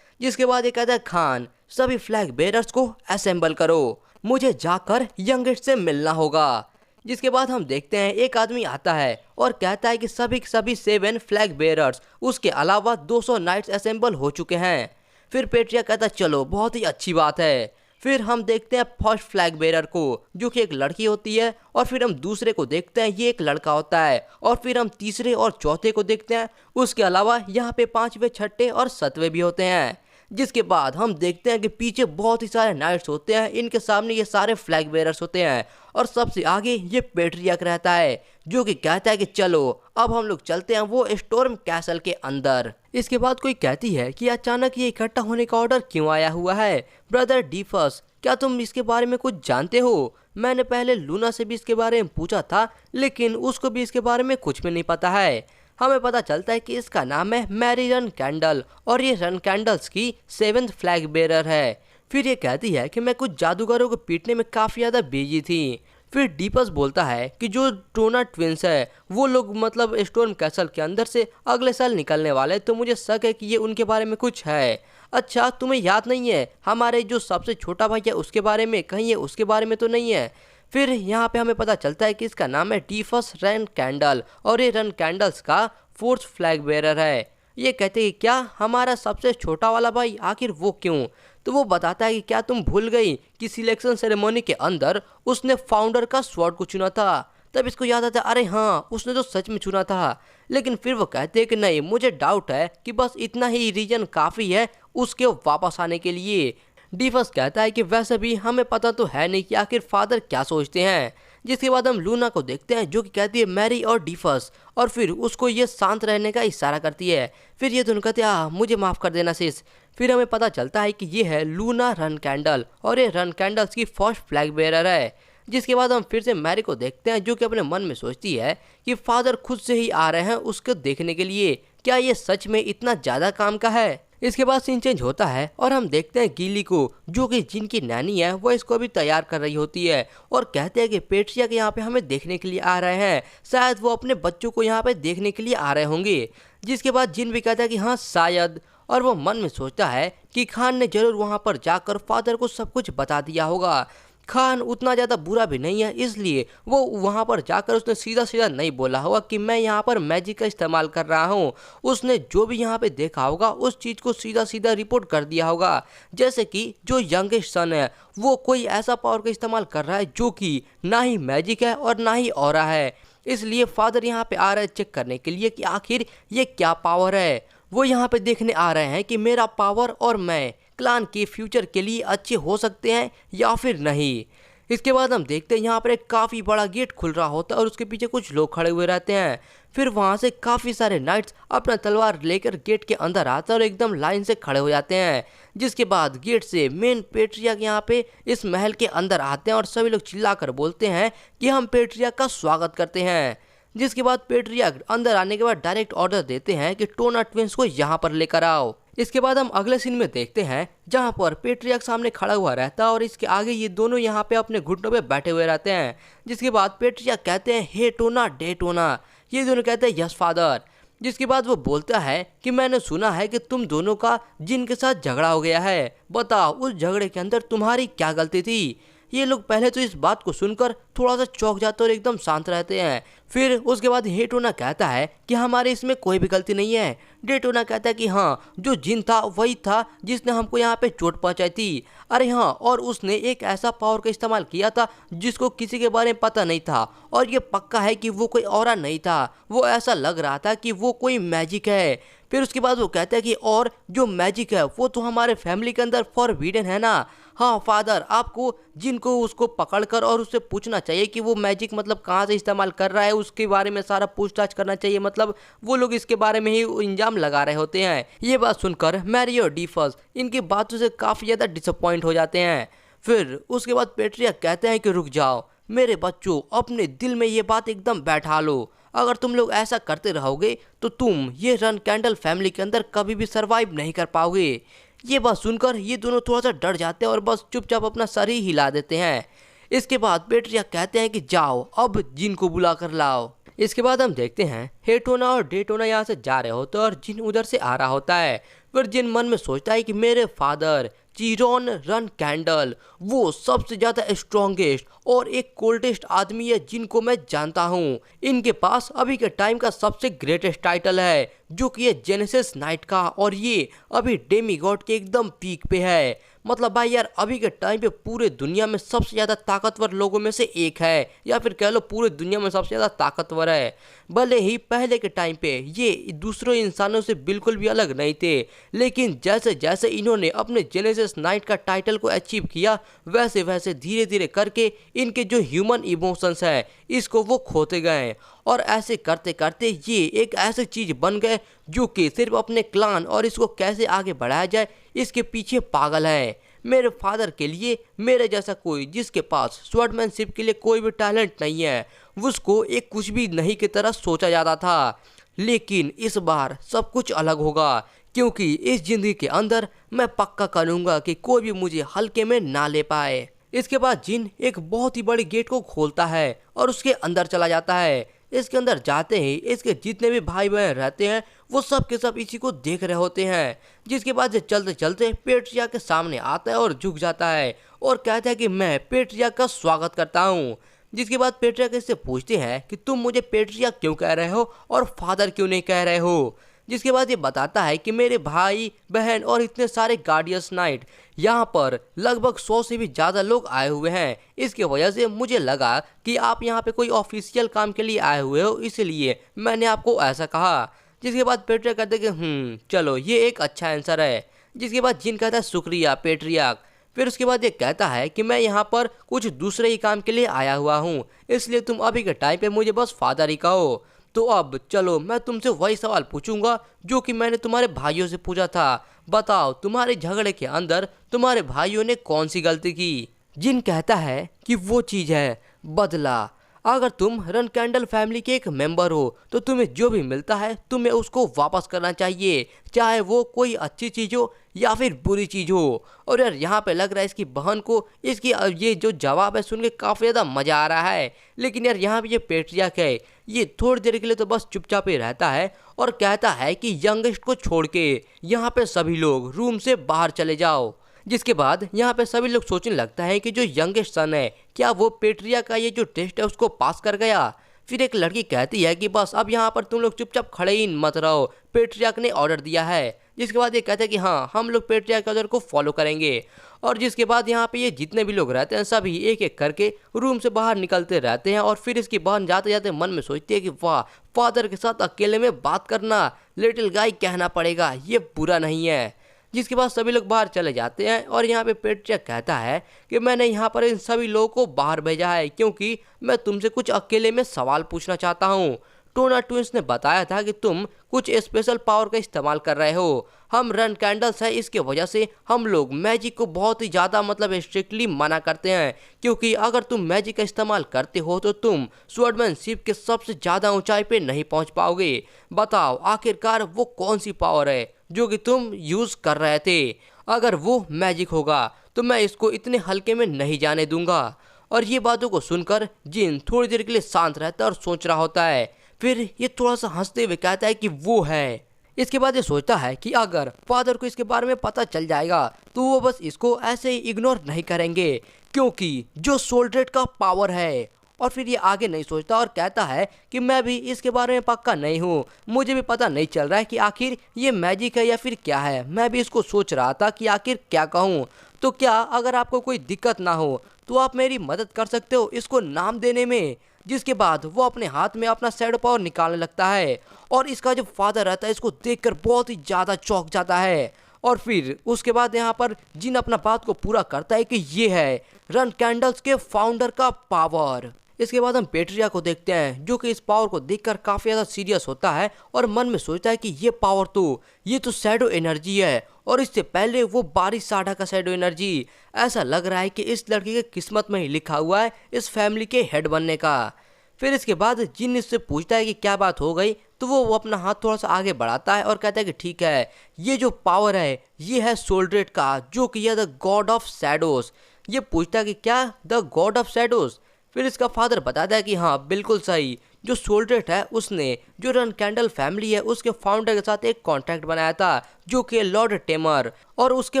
जिसके बाद ये कहता है खान सभी फ्लैग बेरर्स को असेंबल करो, मुझे जाकर यंगेस्ट से मिलना होगा। जिसके बाद हम देखते हैं एक आदमी आता है और कहता है कि सभी के सभी 7 फ्लैग बेयरर्स उसके अलावा 200 नाइट्स असेंबल हो चुके हैं। फिर पेट्रिया कहता है चलो बहुत ही अच्छी बात है। फिर हम देखते हैं फर्स्ट फ्लैग बेरर को, जो कि एक लड़की होती है, और फिर हम दूसरे को देखते हैं, ये एक लड़का होता है, और फिर हम तीसरे और चौथे को देखते हैं। उसके अलावा यहाँ पे 5वें, 6ठे और 7वें भी होते हैं। जिसके बाद हम देखते हैं कि पीछे बहुत ही सारे नाइट्स होते हैं, इनके सामने ये सारे फ्लैग बेरर्स होते हैं, और सबसे आगे ये पेट्रियक रहता है, जो कि कहता है कि चलो अब हम लोग चलते हैं वो स्टॉर्म कैसल के अंदर। इसके बाद कोई कहती है कि अचानक ये इकट्ठा होने का ऑर्डर क्यों आया हुआ है। ब्रदर डीफस, क्या तुम इसके बारे में कुछ जानते हो? मैंने पहले लूना से भी इसके बारे में पूछा था, लेकिन उसको भी इसके बारे में कुछ भी नहीं पता है। हमें पता चलता है कि इसका नाम है मैरी रन कैंडल, और ये रन कैंडल्स की 7th फ्लैग बेरर है। फिर ये कहती है कि मैं कुछ जादूगरों को पीटने में काफ़ी ज़्यादा बिजी थी। फिर डीपस बोलता है कि जो टोना ट्विंस है वो लोग मतलब स्टॉर्म कैसल के अंदर से अगले साल निकलने वाले, तो मुझे शक है कि ये उनके बारे में कुछ है। अच्छा, तुम्हें याद नहीं है हमारे जो सबसे छोटा भाई है उसके बारे में? कहीं ये उसके बारे में तो नहीं है? फिर यहाँ पे हमें पता चलता है कि इसका नाम है डीफस रन कैंडल, और ये रन कैंडल्स का 4th फ्लैग बेरर है। ये कहते हैं क्या हमारा सबसे छोटा वाला भाई, आखिर वो क्यों? तो वो बताता है कि क्या तुम भूल गई कि सिलेक्शन सेरेमनी के अंदर उसने फाउंडर का स्वॉर्ड को चुना था? तब इसको याद आता है, अरे हाँ उसने तो सच में चुना था। लेकिन फिर वो कहते हैं कि नहीं, मुझे डाउट है कि बस इतना ही रीजन काफ़ी है उसके वापस आने के लिए। डीफस कहता है कि वैसे भी हमें पता तो है नहीं कि आखिर फादर क्या सोचते हैं। जिसके बाद हम लूना को देखते हैं, जो कि कहती है मैरी और डीफस, और फिर उसको ये शांत रहने का इशारा करती है। फिर ये दोनों कहते हैं मुझे माफ़ कर देना सिस। फिर हमें पता चलता है कि ये है लूना रन कैंडल, और ये रन कैंडल्स की फर्स्ट फ्लैग बेरर है। जिसके बाद हम फिर से मैरी को देखते हैं, जो कि अपने मन में सोचती है कि फादर खुद से ही आ रहे हैं उसको देखने के लिए, क्या ये सच में इतना ज़्यादा काम का है? इसके बाद सीन चेंज होता है और हम देखते हैं गीली को, जो कि जिनकी नैनी है वो इसको भी तैयार कर रही होती है, और कहते हैं कि पेट्रिया के यहाँ पे हमें देखने के लिए आ रहे हैं, शायद वो अपने बच्चों को यहाँ पे देखने के लिए आ रहे होंगे। जिसके बाद जिन भी कहता है कि हाँ शायद, और वो मन में सोचता है कि खान ने जरूर वहाँ पर जाकर फादर को सब कुछ बता दिया होगा। खान उतना ज़्यादा बुरा भी नहीं है, इसलिए वो वहाँ पर जाकर उसने सीधा सीधा नहीं बोला होगा कि मैं यहाँ पर मैजिक का इस्तेमाल कर रहा हूँ। उसने जो भी यहाँ पे देखा होगा उस चीज़ को सीधा सीधा रिपोर्ट कर दिया होगा, जैसे कि जो यंगेस्ट सन है वो कोई ऐसा पावर का इस्तेमाल कर रहा है जो कि ना ही मैजिक है और ना ही ऑरा है। इसलिए फादर यहाँ पे आ रहे हैं चेक करने के लिए कि आखिर ये क्या पावर है। वो यहाँ पे देखने आ रहे हैं कि मेरा पावर और मैं क्लान के फ्यूचर के लिए अच्छे हो सकते हैं या फिर नहीं। इसके बाद हम देखते हैं यहाँ पर एक काफ़ी बड़ा गेट खुल रहा होता है और उसके पीछे कुछ लोग खड़े हुए रहते हैं। फिर वहाँ से काफ़ी सारे नाइट्स अपना तलवार लेकर गेट के अंदर आते हैं और एकदम लाइन से खड़े हो जाते हैं। जिसके बाद गेट से मेन पेट्रिया के यहाँ पे इस महल के अंदर आते हैं और सभी लोग चिल्लाकर बोलते हैं कि हम पेट्रिया का स्वागत करते हैं। जिसके बाद पेट्रिया अंदर आने के बाद डायरेक्ट ऑर्डर देते हैं कि टोना ट्विंस को यहाँ पर लेकर आओ। इसके बाद हम अगले सीन में देखते हैं जहाँ पर पेट्रिया सामने खड़ा हुआ रहता है और इसके आगे ये दोनों यहाँ पे अपने घुटनों पे बैठे हुए रहते हैं। जिसके बाद पेट्रिया कहते हैं हे टोना डे टोना, ये दोनों कहते हैं यस फादर। जिसके बाद वो बोलता है कि मैंने सुना है कि तुम दोनों का जिन के साथ झगड़ा हो गया है, बताओ उस झगड़े के अंदर तुम्हारी क्या गलती थी? ये लोग पहले तो इस बात को सुनकर थोड़ा सा चौंक जाते और एकदम शांत रहते हैं। फिर उसके बाद हेटोना कहता है कि हमारे इसमें कोई भी गलती नहीं है। डेटोना कहता है कि हाँ, जो जिन था वही था जिसने हमको यहाँ पे चोट पहुँचाई थी। अरे हाँ, और उसने एक ऐसा पावर का इस्तेमाल किया था जिसको किसी के बारे में पता नहीं था, और ये पक्का है कि वो कोई ऑरा नहीं था, वो ऐसा लग रहा था कि वो कोई मैजिक है। फिर उसके बाद वो कहता है कि और जो मैजिक है वो तो हमारे फैमिली के अंदर फॉरबिडन है ना। हाँ फादर, आपको जिनको उसको पकड़कर और उससे पूछना चाहिए कि वो मैजिक मतलब कहाँ से इस्तेमाल कर रहा है, उसके बारे में सारा पूछताछ करना चाहिए। मतलब वो लोग इसके बारे में ही इल्जाम लगा रहे होते हैं। ये बात सुनकर मैरी और डीफस इनकी बातों से काफ़ी ज़्यादा डिसअपॉइंट हो जाते हैं। फिर उसके बाद पेट्रिया कहते हैं कि रुक जाओ मेरे बच्चों, अपने दिल में ये बात एकदम बैठा लो। अगर तुम लोग ऐसा करते रहोगे तो तुम ये रन कैंडल फैमिली के अंदर कभी भी सरवाइव नहीं कर पाओगे। ये बात सुनकर ये दोनों थोड़ा सा डर जाते हैं और बस चुपचाप अपना सर ही हिला देते हैं। इसके बाद पेट्रिया कहते हैं कि जाओ अब जिन को बुला कर लाओ। इसके बाद हम देखते हैं हेटोना और डेटोना यहाँ से जा रहे होते हैं और जिन उधर से आ रहा होता है। फिर जिन मन में सोचता है कि मेरे फादर, चिरोन रन कैंडल वो सबसे ज्यादा स्ट्रॉन्गेस्ट और एक कोल्डेस्ट आदमी है जिनको मैं जानता हूँ। इनके पास अभी के टाइम का सबसे ग्रेटेस्ट टाइटल है जो कि है जेनेसिस नाइट का, और ये अभी डेमीगॉड के एकदम पीक पे है। मतलब भाई यार अभी के टाइम पे पूरे दुनिया में सबसे ज़्यादा ताकतवर लोगों में से एक है, या फिर कह लो पूरे दुनिया में सबसे ज़्यादा ताकतवर है। भले ही पहले के टाइम पे ये दूसरों इंसानों से बिल्कुल भी अलग नहीं थे, लेकिन जैसे जैसे इन्होंने अपने जेनेसिस नाइट का टाइटल को अचीव किया वैसे वैसे धीरे धीरे करके इनके जो ह्यूमन इमोशंस है इसको वो खोते गए, और ऐसे करते करते ये एक ऐसी चीज बन गए जो कि सिर्फ अपने क्लान और इसको कैसे आगे बढ़ाया जाए इसके पीछे पागल है। मेरे फादर के लिए मेरे जैसा कोई जिसके पास स्वॉर्डमैनशिप के लिए कोई भी टैलेंट नहीं है उसको एक कुछ भी नहीं की तरह सोचा जाता था, लेकिन इस बार सब कुछ अलग होगा क्योंकि इस जिंदगी के अंदर मैं पक्का करूंगा कि कोई भी मुझे हल्के में ना ले पाए। इसके बाद जिन एक बहुत ही बड़ी गेट को खोलता है और उसके अंदर चला जाता है। इसके अंदर जाते ही इसके जितने भी भाई बहन रहते हैं वो सब के सब इसी को देख रहे होते हैं, जिसके बाद ये चलते चलते पेट्रिया के सामने आता है और झुक जाता है और कहता है कि मैं पेट्रिया का स्वागत करता हूँ। जिसके बाद पेट्रिया इससे पूछते हैं कि तुम मुझे पेट्रिया क्यों कह रहे हो और फादर क्यों नहीं कह रहे हो। जिसके बाद ये बताता है कि मेरे भाई बहन और इतने सारे गार्डियंस नाइट यहाँ पर लगभग 100 से भी ज़्यादा लोग आए हुए हैं, इसकी वजह से मुझे लगा कि आप यहाँ पे कोई ऑफिशियल काम के लिए आए हुए हो, इसलिए मैंने आपको ऐसा कहा। जिसके बाद पेट्रिया कहते कि चलो ये एक अच्छा आंसर है। जिसके बाद जिन कहता है शुक्रिया पेट्रियार्क। फिर उसके बाद ये कहता है कि मैं यहाँ पर कुछ दूसरे ही काम के लिए आया हुआ हूँ, इसलिए तुम अभी के टाइम पे मुझे बस फादर ही कहो। तो अब चलो मैं तुमसे वही सवाल पूछूंगा जो कि मैंने तुम्हारे भाइयों से पूछा था, बताओ तुम्हारे झगड़े के अंदर तुम्हारे भाइयों ने कौन सी गलती की। जिन कहता है कि वो चीज़ है बदला। अगर तुम रन कैंडल फैमिली के एक मेंबर हो तो तुम्हें जो भी मिलता है तुम्हें उसको वापस करना चाहिए, चाहे वो कोई अच्छी चीज़ हो या फिर बुरी चीज़ हो। और यार यहाँ पे लग रहा है इसकी बहन को इसकी ये जो जवाब है सुन के काफ़ी ज़्यादा मज़ा आ रहा है, लेकिन यार यहाँ पे ये पेट्रियार्क है ये थोड़ी देर के लिए तो बस चुपचाप ही रहता है और कहता है कि यंगेस्ट को छोड़ के यहाँ पे सभी लोग रूम से बाहर चले जाओ। जिसके बाद यहाँ पे सभी लोग सोचने लगता है कि जो यंगेस्ट सन है क्या वो पेट्रियार्क का ये जो टेस्ट है उसको पास कर गया। फिर एक लड़की कहती है कि बस अब यहाँ पर तुम लोग चुपचाप खड़े ही मत रहो, पेट्रियार्क ने ऑर्डर दिया है। जिसके बाद ये कहते हैं कि हाँ हम लोग पेट्रियार्क के ऑर्डर को फॉलो करेंगे। और जिसके बाद यहाँ पे ये जितने भी लोग रहते हैं सभी एक एक करके रूम से बाहर निकलते रहते हैं। और फिर इसकी बहन जाते जाते मन में सोचती है कि वाह फादर के साथ अकेले में बात करना, लिटिल गाय कहना पड़ेगा, ये बुरा नहीं है। जिसके बाद सभी लोग बाहर चले जाते हैं और यहाँ पे पेट्रियार्क कहता है कि मैंने यहाँ पर इन सभी लोगों को बाहर भेजा है क्योंकि मैं तुमसे कुछ अकेले में सवाल पूछना चाहता हूँ। टोना ट्विंस ने बताया था कि तुम कुछ स्पेशल पावर का इस्तेमाल कर रहे हो। हम रन कैंडल्स है, इसके वजह से हम लोग मैजिक को बहुत ही ज़्यादा मतलब स्ट्रिक्टली मना करते हैं क्योंकि अगर तुम मैजिक का इस्तेमाल करते हो तो तुम स्वॉर्डमैनशिप के सबसे ज़्यादा ऊंचाई पे नहीं पहुंच पाओगे। बताओ आखिरकार वो कौन सी पावर है जो कि तुम यूज़ कर रहे थे। अगर वो मैजिक होगा तो मैं इसको इतने हल्के में नहीं जाने दूंगा। और ये बातों को सुनकर जिन थोड़ी देर के लिए शांत रहता है और सोच रहा होता है। फिर ये थोड़ा सा हंसते हुए कहता है कि वो है। इसके बाद ये सोचता है कि अगर फादर को इसके बारे में पता चल जाएगा तो वो बस इसको ऐसे ही इग्नोर नहीं करेंगे क्योंकि जो सोल्ड्रेट का पावर है। और फिर ये आगे नहीं सोचता और कहता है कि मैं भी इसके बारे में पक्का नहीं हूँ, मुझे भी पता नहीं चल रहा है कि आखिर ये मैजिक है या फिर क्या है। मैं भी इसको सोच रहा था कि आखिर क्या कहूँ। तो क्या अगर आपको कोई दिक्कत ना हो तो आप मेरी मदद कर सकते हो इसको नाम देने में। जिसके बाद वो अपने हाथ में अपना शैडो पावर निकालने लगता है और इसका जो फादर रहता है इसको देखकर बहुत ही ज़्यादा चौंक जाता है। और फिर उसके बाद यहाँ पर जिन अपना बात को पूरा करता है कि ये है रन कैंडल्स के फाउंडर का पावर। इसके बाद हम पेट्रिया को देखते हैं जो कि इस पावर को देखकर काफ़ी ज़्यादा सीरियस होता है और मन में सोचता है कि ये तो शैडो एनर्जी है और इससे पहले वो बारिश साढ़ा का शैडो एनर्जी। ऐसा लग रहा है कि इस लड़की के किस्मत में ही लिखा हुआ है इस फैमिली के हेड बनने का। फिर इसके बाद जिन इससे पूछता है कि क्या बात हो गई तो वो अपना हाथ थोड़ा सा आगे बढ़ाता है और कहता है कि ठीक है ये जो पावर है ये है सोल्ड्रेट का जो कि है द गॉड ऑफ शैडोज। ये पूछता है कि क्या द गॉड ऑफ शैडोज। फिर इसका फादर बताता है कि हाँ बिल्कुल सही, जो सोल्ड्रेट है उसने जो रन कैंडल फैमिली है उसके फाउंडर के साथ एक कॉन्ट्रैक्ट बनाया था, जो कि लॉर्ड टेमर, और उसके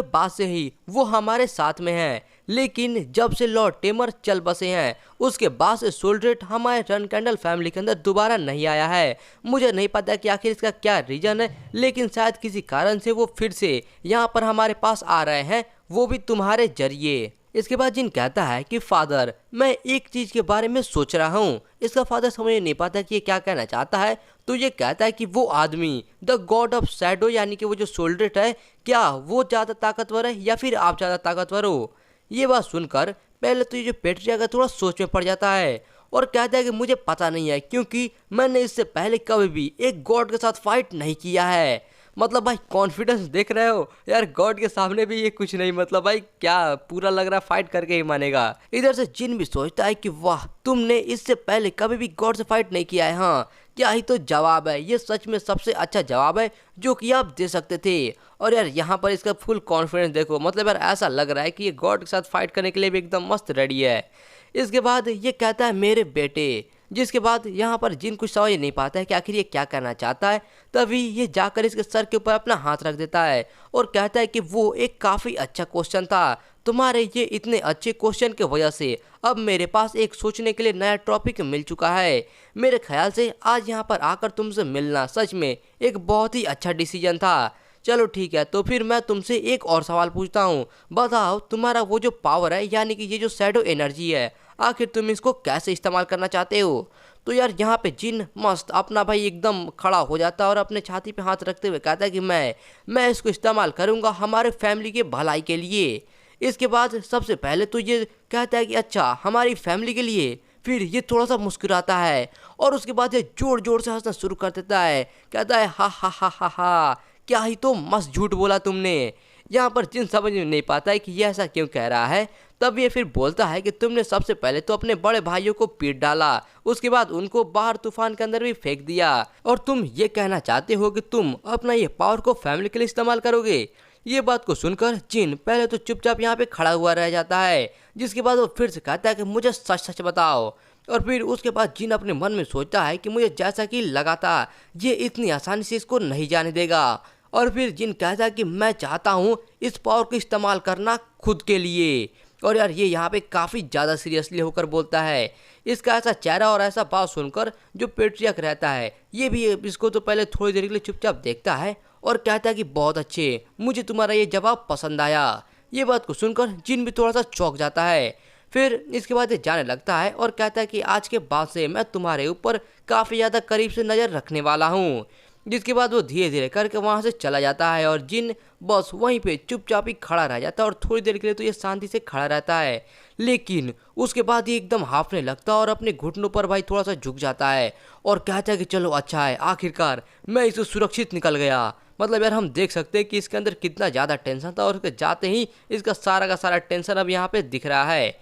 बाद से ही वो हमारे साथ में है। लेकिन जब से लॉर्ड टेमर चल बसे हैं उसके बाद से सोल्ड्रेट हमारे रन कैंडल फैमिली के अंदर दोबारा नहीं आया है। मुझे नहीं पता कि आखिर इसका क्या रीजन है, लेकिन शायद किसी कारण से वो फिर से यहाँ पर हमारे पास आ रहे हैं, वो भी तुम्हारे जरिए। इसके बाद जिन कहता है कि फादर मैं एक चीज के बारे में सोच रहा हूँ। इसका फादर समझ नहीं पाता कि ये क्या कहना चाहता है, तो ये कहता है कि वो आदमी द गॉड ऑफ शैडो यानी कि वो जो सोल्ड्रेट है, क्या वो ज्यादा ताकतवर है या फिर आप ज्यादा ताकतवर हो। ये बात सुनकर पहले तो ये जो पेट्रिया का थोड़ा सोच में पड़ जाता है और कहता है कि मुझे पता नहीं है, क्योंकि मैंने इससे पहले कभी भी एक गॉड के साथ फाइट नहीं किया है। मतलब भाई कॉन्फिडेंस देख रहे हो यार, गॉड के सामने भी ये कुछ नहीं, मतलब भाई क्या पूरा लग रहा है फाइट करके ही मानेगा। इधर से जिन भी सोचता है कि वाह तुमने इससे पहले कभी भी गॉड से फाइट नहीं किया है, हाँ क्या ही तो जवाब है, ये सच में सबसे अच्छा जवाब है जो कि आप दे सकते थे। और यार यहाँ पर इसका फुल कॉन्फिडेंस देखो, मतलब यार ऐसा लग रहा है कि ये गॉड के साथ फाइट करने के लिए भी एकदम मस्त रेडी है। इसके बाद ये कहता है मेरे बेटे, जिसके बाद यहाँ पर जिन कुछ समझ नहीं पाता है कि आखिर ये क्या करना चाहता है, तभी ये जाकर इसके सर के ऊपर अपना हाथ रख देता है और कहता है कि वो एक काफ़ी अच्छा क्वेश्चन था, तुम्हारे ये इतने अच्छे क्वेश्चन की वजह से अब मेरे पास एक सोचने के लिए नया टॉपिक मिल चुका है। मेरे ख्याल से आज यहाँ पर आकर तुमसे मिलना सच में एक बहुत ही अच्छा डिसीजन था। चलो ठीक है, तो फिर मैं तुमसे एक और सवाल पूछता हूँ, बताओ तुम्हारा वो जो पावर है यानी कि ये जो शैडो एनर्जी है, आखिर तुम इसको कैसे इस्तेमाल करना चाहते हो। तो यार यहाँ पे जिन मस्त अपना भाई एकदम खड़ा हो जाता है और अपने छाती पे हाथ रखते हुए कहता है कि मैं इसको इस्तेमाल करूँगा हमारे फैमिली के भलाई के लिए। इसके बाद सबसे पहले तो ये कहता है कि अच्छा हमारी फैमिली के लिए, फिर ये थोड़ा सा मुस्कुराता है और उसके बाद ये जोर जोर से हंसना शुरू कर देता है, कहता है हा हा हा हा हा, क्या ही तो मस्त झूठ बोला तुमने। यहाँ पर जिन समझ में नहीं पाता है कि ये ऐसा क्यों कह रहा है, तब ये फिर बोलता है कि तुमने सबसे पहले तो अपने बड़े भाइयों को पीट डाला, उसके बाद उनको बाहर तूफान के अंदर भी फेंक दिया, और तुम ये कहना चाहते हो कि तुम अपना ये पावर को फैमिली के लिए इस्तेमाल करोगे। ये बात को सुनकर जिन पहले तो चुपचाप यहाँ पे खड़ा हुआ रह जाता है, जिसके बाद वो फिर से कहता है कि मुझे सच सच बताओ। और फिर उसके बाद जिन अपने मन में सोचता है कि मुझे जैसा कि लगा था ये इतनी आसानी से इसको नहीं जाने देगा। और फिर जिन कहता है कि मैं चाहता हूँ इस पावर को इस्तेमाल करना खुद के लिए। और यार ये यहाँ पे काफ़ी ज़्यादा सीरियसली होकर बोलता है। इसका ऐसा चेहरा और ऐसा भाव सुनकर जो पेट्रियक रहता है ये भी इसको तो पहले थोड़ी देर के लिए चुपचाप देखता है और कहता है कि बहुत अच्छे, मुझे तुम्हारा ये जवाब पसंद आया। ये बात को सुनकर जिन भी थोड़ा सा चौंक जाता है। फिर इसके बाद ये जाने लगता है और कहता है कि आज के बाद से मैं तुम्हारे ऊपर काफ़ी ज़्यादा करीब से नज़र रखने वाला हूँ। जिसके बाद वो धीरे धीरे करके वहाँ से चला जाता है और जिन बस वहीं पे चुपचाप ही खड़ा रह जाता है और थोड़ी देर के लिए तो ये शांति से खड़ा रहता है, लेकिन उसके बाद ये एकदम हांफने लगता है और अपने घुटनों पर भाई थोड़ा सा झुक जाता है और कहता है कि चलो अच्छा है, आखिरकार मैं इससे सुरक्षित निकल गया। मतलब यार हम देख सकते हैं कि इसके अंदर कितना ज़्यादा टेंशन था और उसके जाते ही इसका सारा का सारा टेंशन अब यहाँ पे दिख रहा है।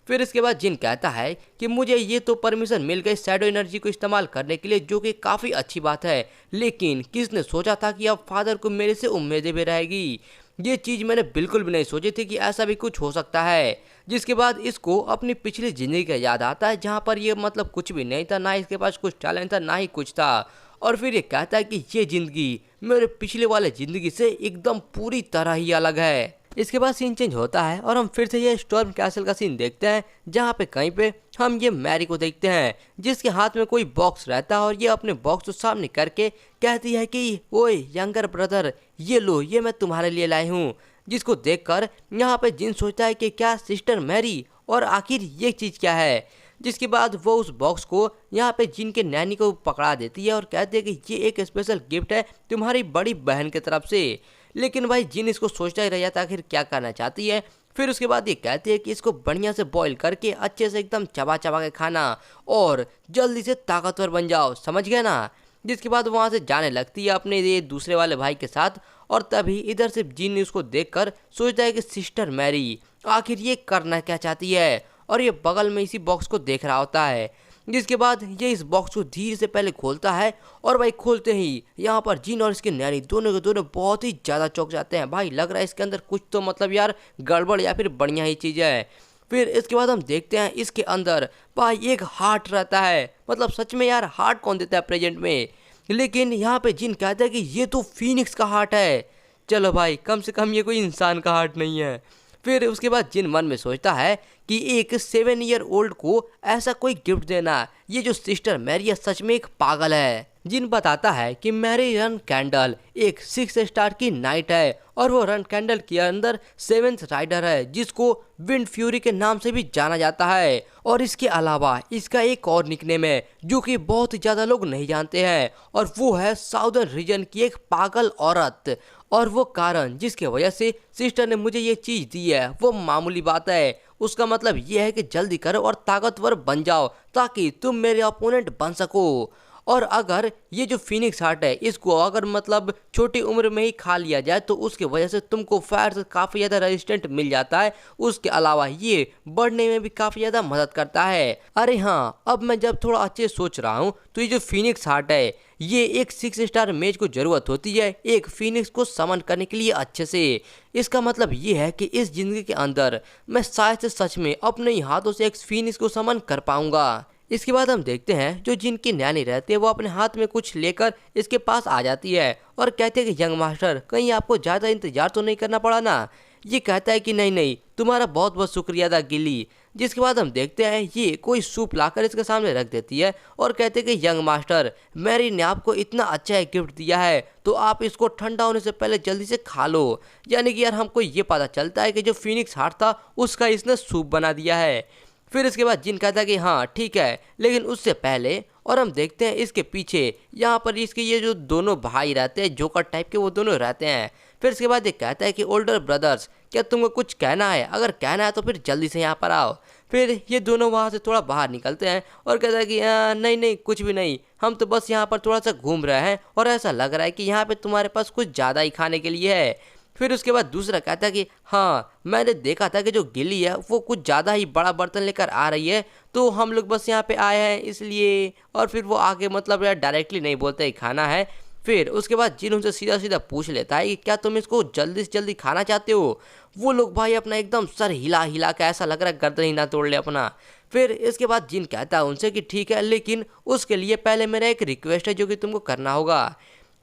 फिर इसके बाद जिन कहता है कि मुझे ये तो परमिशन मिल गई शैडो एनर्जी को इस्तेमाल करने के लिए, जो कि काफ़ी अच्छी बात है, लेकिन किसने सोचा था कि अब फादर को मेरे से उम्मीदें भी रहेगी। ये चीज़ मैंने बिल्कुल भी नहीं सोची थी कि ऐसा भी कुछ हो सकता है। जिसके बाद इसको अपनी पिछली ज़िंदगी का याद आता है, जहाँ पर ये मतलब कुछ भी नहीं था, ना इसके पास कुछ टैलेंट था ना ही कुछ था। और फिर ये कहता है कि ये ज़िंदगी मेरे पिछले वाले ज़िंदगी से एकदम पूरी तरह ही अलग है। इसके बाद सीन चेंज होता है और हम फिर से ये स्टॉर्म कैसल का सीन देखते हैं, जहाँ पे कहीं पे हम ये मैरी को देखते हैं जिसके हाथ में कोई बॉक्स रहता है और ये अपने बॉक्स को सामने करके कहती है कि ओए यंगर ब्रदर, ये लो, ये मैं तुम्हारे लिए लाई हूँ। जिसको देखकर यहाँ पे जिन सोचता है कि क्या सिस्टर मैरी, और आखिर ये चीज़ क्या है। जिसके बाद वो उस बॉक्स को यहाँ पे जिन के नैनी को पकड़ा देती है और कहती है कि ये एक स्पेशल गिफ्ट है तुम्हारी बड़ी बहन की तरफ से। लेकिन भाई जिन इसको सोचता ही रह जाता है आखिर क्या करना चाहती है। फिर उसके बाद ये कहती है कि इसको बढ़िया से बॉईल करके अच्छे से एकदम चबा चबा के खाना और जल्दी से ताकतवर बन जाओ, समझ गए ना। जिसके बाद वहाँ से जाने लगती है अपने ये दूसरे वाले भाई के साथ, और तभी इधर से जिन उसको देखकर सोचता है कि सिस्टर मैरी आखिर ये करना क्या चाहती है, और ये बगल में इसी बॉक्स को देख रहा होता है। जिसके बाद ये इस बॉक्स को धीरे से पहले खोलता है और भाई खोलते ही यहाँ पर जिन और इसके नैनी दोनों के दोनों बहुत ही ज़्यादा चौंक जाते हैं। भाई लग रहा है इसके अंदर कुछ तो मतलब यार गड़बड़ या फिर बढ़िया ही चीज़ है। फिर इसके बाद हम देखते हैं इसके अंदर भाई एक हार्ट रहता है। मतलब सच में यार हार्ट कौन देता है प्रेजेंट में। लेकिन यहाँ पे जिन कहता है कि ये तो फीनिक्स का हार्ट है। चलो भाई कम से कम ये कोई इंसान का हार्ट नहीं है। फिर उसके बाद जिन मन में सोचता है कि एक 7 ईयर ओल्ड को ऐसा कोई गिफ्ट देना, ये जो सिस्टर मैरी सच में एक पागल है। जिन बताता है कि मैरी रन कैंडल एक 6 स्टार की नाइट है और वो रन कैंडल के अंदर 7th राइडर है जिसको विंड फ्यूरी के नाम से भी जाना जाता है। और इसके अलावा इसका एक और निकनेम है जो कि बहुत ही ज़्यादा लोग नहीं जानते हैं और वो है साउदर्न रीजन की एक पागल औरत। और वो कारण जिसके वजह से सिस्टर ने मुझे ये चीज़ दी है वो मामूली बात है। उसका मतलब ये है कि जल्दी करो और ताकतवर बन जाओ ताकि तुम मेरे अपोनेंट बन सको। और अगर ये जो फिनिक्स हार्ट है इसको अगर मतलब छोटी उम्र में ही खा लिया जाए तो उसकी वजह से तुमको फायर से काफ़ी ज़्यादा रेजिस्टेंट मिल जाता है। उसके अलावा ये बढ़ने में भी काफ़ी ज़्यादा मदद करता है। अरे हाँ, अब मैं जब थोड़ा अच्छे सोच रहा हूँ तो ये जो फिनिक्स हार्ट है ये एक 6 स्टार मेज को ज़रूरत होती है एक फिनिक्स को समन करने के लिए अच्छे से। इसका मतलब ये है कि इस ज़िंदगी के अंदर मैं शायद से सच में अपने ही हाथों से एक फिनिक्स को समन कर पाऊंगा। इसके बाद हम देखते हैं जो जिनकी नैनी रहती है वो अपने हाथ में कुछ लेकर इसके पास आ जाती है और कहते हैं कि यंग मास्टर कहीं आपको ज़्यादा इंतजार तो नहीं करना पड़ा ना। ये कहता है कि नहीं नहीं, तुम्हारा बहुत बहुत शुक्रिया था गिल्ली। जिसके बाद हम देखते हैं ये कोई सूप लाकर इसके सामने रख देती है और कहते हैं कि यंग मास्टर मैरी ने आपको इतना अच्छा एक गिफ्ट दिया है तो आप इसको ठंडा होने से पहले जल्दी से खा लो। यानी कि यार हमको ये पता चलता है कि जो फिनिक्स हार्ट था उसका इसने सूप बना दिया है। फिर इसके बाद जिन कहता है कि हाँ ठीक है लेकिन उससे पहले, और हम देखते हैं इसके पीछे यहाँ पर इसके ये जो दोनों भाई रहते हैं जोकर टाइप के वो दोनों रहते हैं। फिर इसके बाद ये कहता है कि ओल्डर ब्रदर्स क्या तुमको कुछ कहना है, अगर कहना है तो फिर जल्दी से यहाँ पर आओ। फिर ये दोनों वहाँ से थोड़ा बाहर निकलते हैं और कहता है कि नहीं नहीं कुछ भी नहीं, हम तो बस यहाँ पर थोड़ा सा घूम रहे हैं और ऐसा लग रहा है कि यहाँ पे तुम्हारे पास कुछ ज़्यादा ही खाने के लिए है। फिर उसके बाद दूसरा कहता है कि हाँ मैंने देखा था कि जो गिल्ली है वो कुछ ज़्यादा ही बड़ा बर्तन लेकर आ रही है तो हम लोग बस यहाँ पे आए हैं इसलिए। और फिर वो आगे मतलब यार डायरेक्टली नहीं बोलते ही खाना है। फिर उसके बाद जिन उनसे सीधा सीधा पूछ लेता है कि क्या तुम इसको जल्दी से जल्दी खाना चाहते हो। वो लोग भाई अपना एकदम सर हिला हिला के ऐसा लग रहा है गर्दन ही ना तोड़ ले अपना। फिर इसके बाद जिन कहता है उनसे कि ठीक है लेकिन उसके लिए पहले मेरा एक रिक्वेस्ट है जो कि तुमको करना होगा।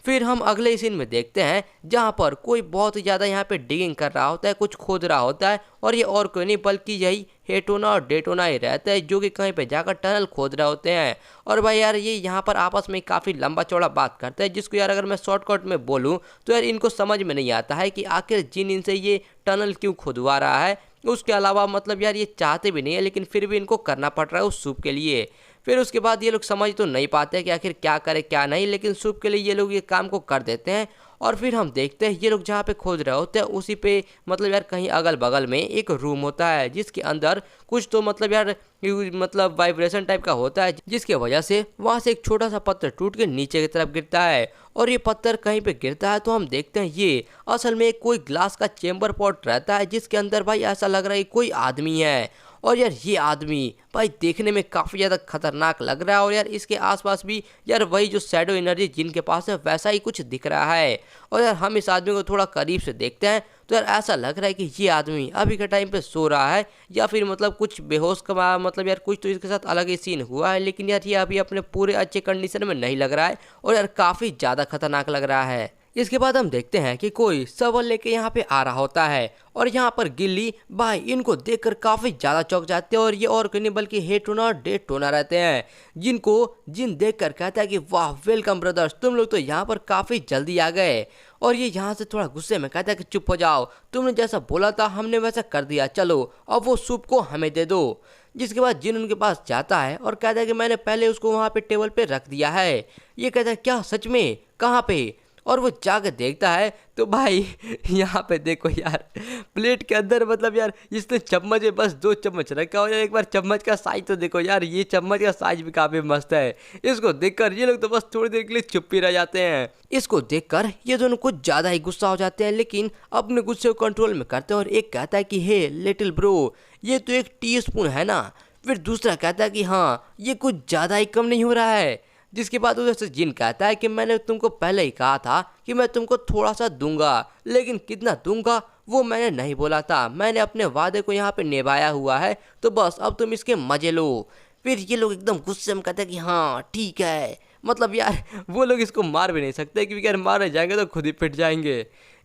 फिर हम अगले सीन में देखते हैं जहाँ पर कोई बहुत ही ज़्यादा यहाँ पे डिगिंग कर रहा होता है, कुछ खोद रहा होता है और ये और कोई नहीं बल्कि यही हेटोना और डेटोना ही रहता है जो कि कहीं पे जाकर टनल खोद रहे होते हैं। और भाई यार ये यहाँ पर आपस में काफ़ी लंबा चौड़ा बात करते हैं जिसको यार अगर मैं शॉर्टकट में बोलूँ तो यार इनको समझ में नहीं आता है कि आखिर जिन इनसे ये टनल क्यों खुदवा रहा है। उसके अलावा मतलब यार ये चाहते भी नहीं है लेकिन फिर भी इनको करना पड़ रहा है उस सूप के लिए। फिर उसके बाद ये लोग समझ तो नहीं पाते कि आखिर क्या करे क्या नहीं, लेकिन सूप के लिए ये लोग ये काम को कर देते हैं। और फिर हम देखते हैं ये लोग जहाँ पे खोज रहे होते हैं उसी पे मतलब यार कहीं अगल बगल में एक रूम होता है जिसके अंदर कुछ तो मतलब यार मतलब वाइब्रेशन टाइप का होता है जिसके वजह से वहाँ से एक छोटा सा पत्थर टूट के नीचे की तरफ गिरता है। और ये पत्थर कहीं पे गिरता है तो हम देखते हैं ये असल में कोई ग्लास का चेम्बर पॉट रहता है जिसके अंदर भाई ऐसा लग रहा है कोई आदमी है। और यार ये आदमी भाई देखने में काफ़ी ज़्यादा खतरनाक लग रहा है और यार इसके आसपास भी यार वही जो शैडो एनर्जी जिनके पास है वैसा ही कुछ दिख रहा है। और यार हम इस आदमी को थोड़ा करीब से देखते हैं तो यार ऐसा लग रहा है कि ये आदमी अभी के टाइम पे सो रहा है या फिर मतलब कुछ बेहोश का मतलब यार कुछ तो इसके साथ अलग ही सीन हुआ है। लेकिन यार ये अभी अपने पूरे अच्छे कंडीशन में नहीं लग रहा है और यार काफ़ी ज़्यादा खतरनाक लग रहा है। इसके बाद हम देखते हैं कि कोई शवल लेके यहाँ पे आ रहा होता है और यहाँ पर गिल्ली भाई इनको देखकर काफ़ी ज़्यादा चौंक जाते हैं और ये और नहीं बल्कि हेटोना और डेटोना रहते हैं जिनको जिन देखकर कहता है कि वाह वेलकम ब्रदर्स, तुम लोग तो यहाँ पर काफ़ी जल्दी आ गए। और ये यहाँ से थोड़ा गुस्से में कहता है कि चुप हो जाओ, तुमने जैसा बोला था हमने वैसा कर दिया, चलो अब वो सूप को हमें दे दो। जिसके बाद जिन उनके पास जाता है और कहता है कि मैंने पहले उसको वहाँ पे टेबल पे रख दिया है। ये कहता है क्या सच में, कहाँ पे? और वो जाकर देखता है तो भाई यहाँ पे देखो यार प्लेट के अंदर मतलब यार इसने चम्मच में बस 2 चम्मच रखा हो। यार एक बार चम्मच का साइज तो देखो यार, ये चम्मच का साइज भी काफ़ी मस्त है। इसको देखकर ये लोग तो बस थोड़ी देर के लिए चुप ही रह जाते हैं। इसको देखकर ये दोनों कुछ ज़्यादा ही गुस्सा हो जाते हैं लेकिन अपने गुस्से को कंट्रोल में करते हैं और एक कहता है कि हे लिटिल ब्रो, ये तो 1 टीस्पून है ना। फिर दूसरा कहता है कि हाँ ये कुछ ज़्यादा ही कम नहीं हो रहा है। जिसके बाद उधर से जिन कहता है कि मैंने तुमको पहले ही कहा था कि मैं तुमको थोड़ा सा दूंगा, लेकिन कितना दूंगा वो मैंने नहीं बोला था, मैंने अपने वादे को यहाँ पे निभाया हुआ है, तो बस अब तुम इसके मजे लो। फिर ये लोग एकदम गुस्से में कहते हैं कि हाँ ठीक है। मतलब यार वो लोग इसको मार भी नहीं सकते क्योंकि अगर मारे जाएंगे तो खुद ही पिट जाएंगे।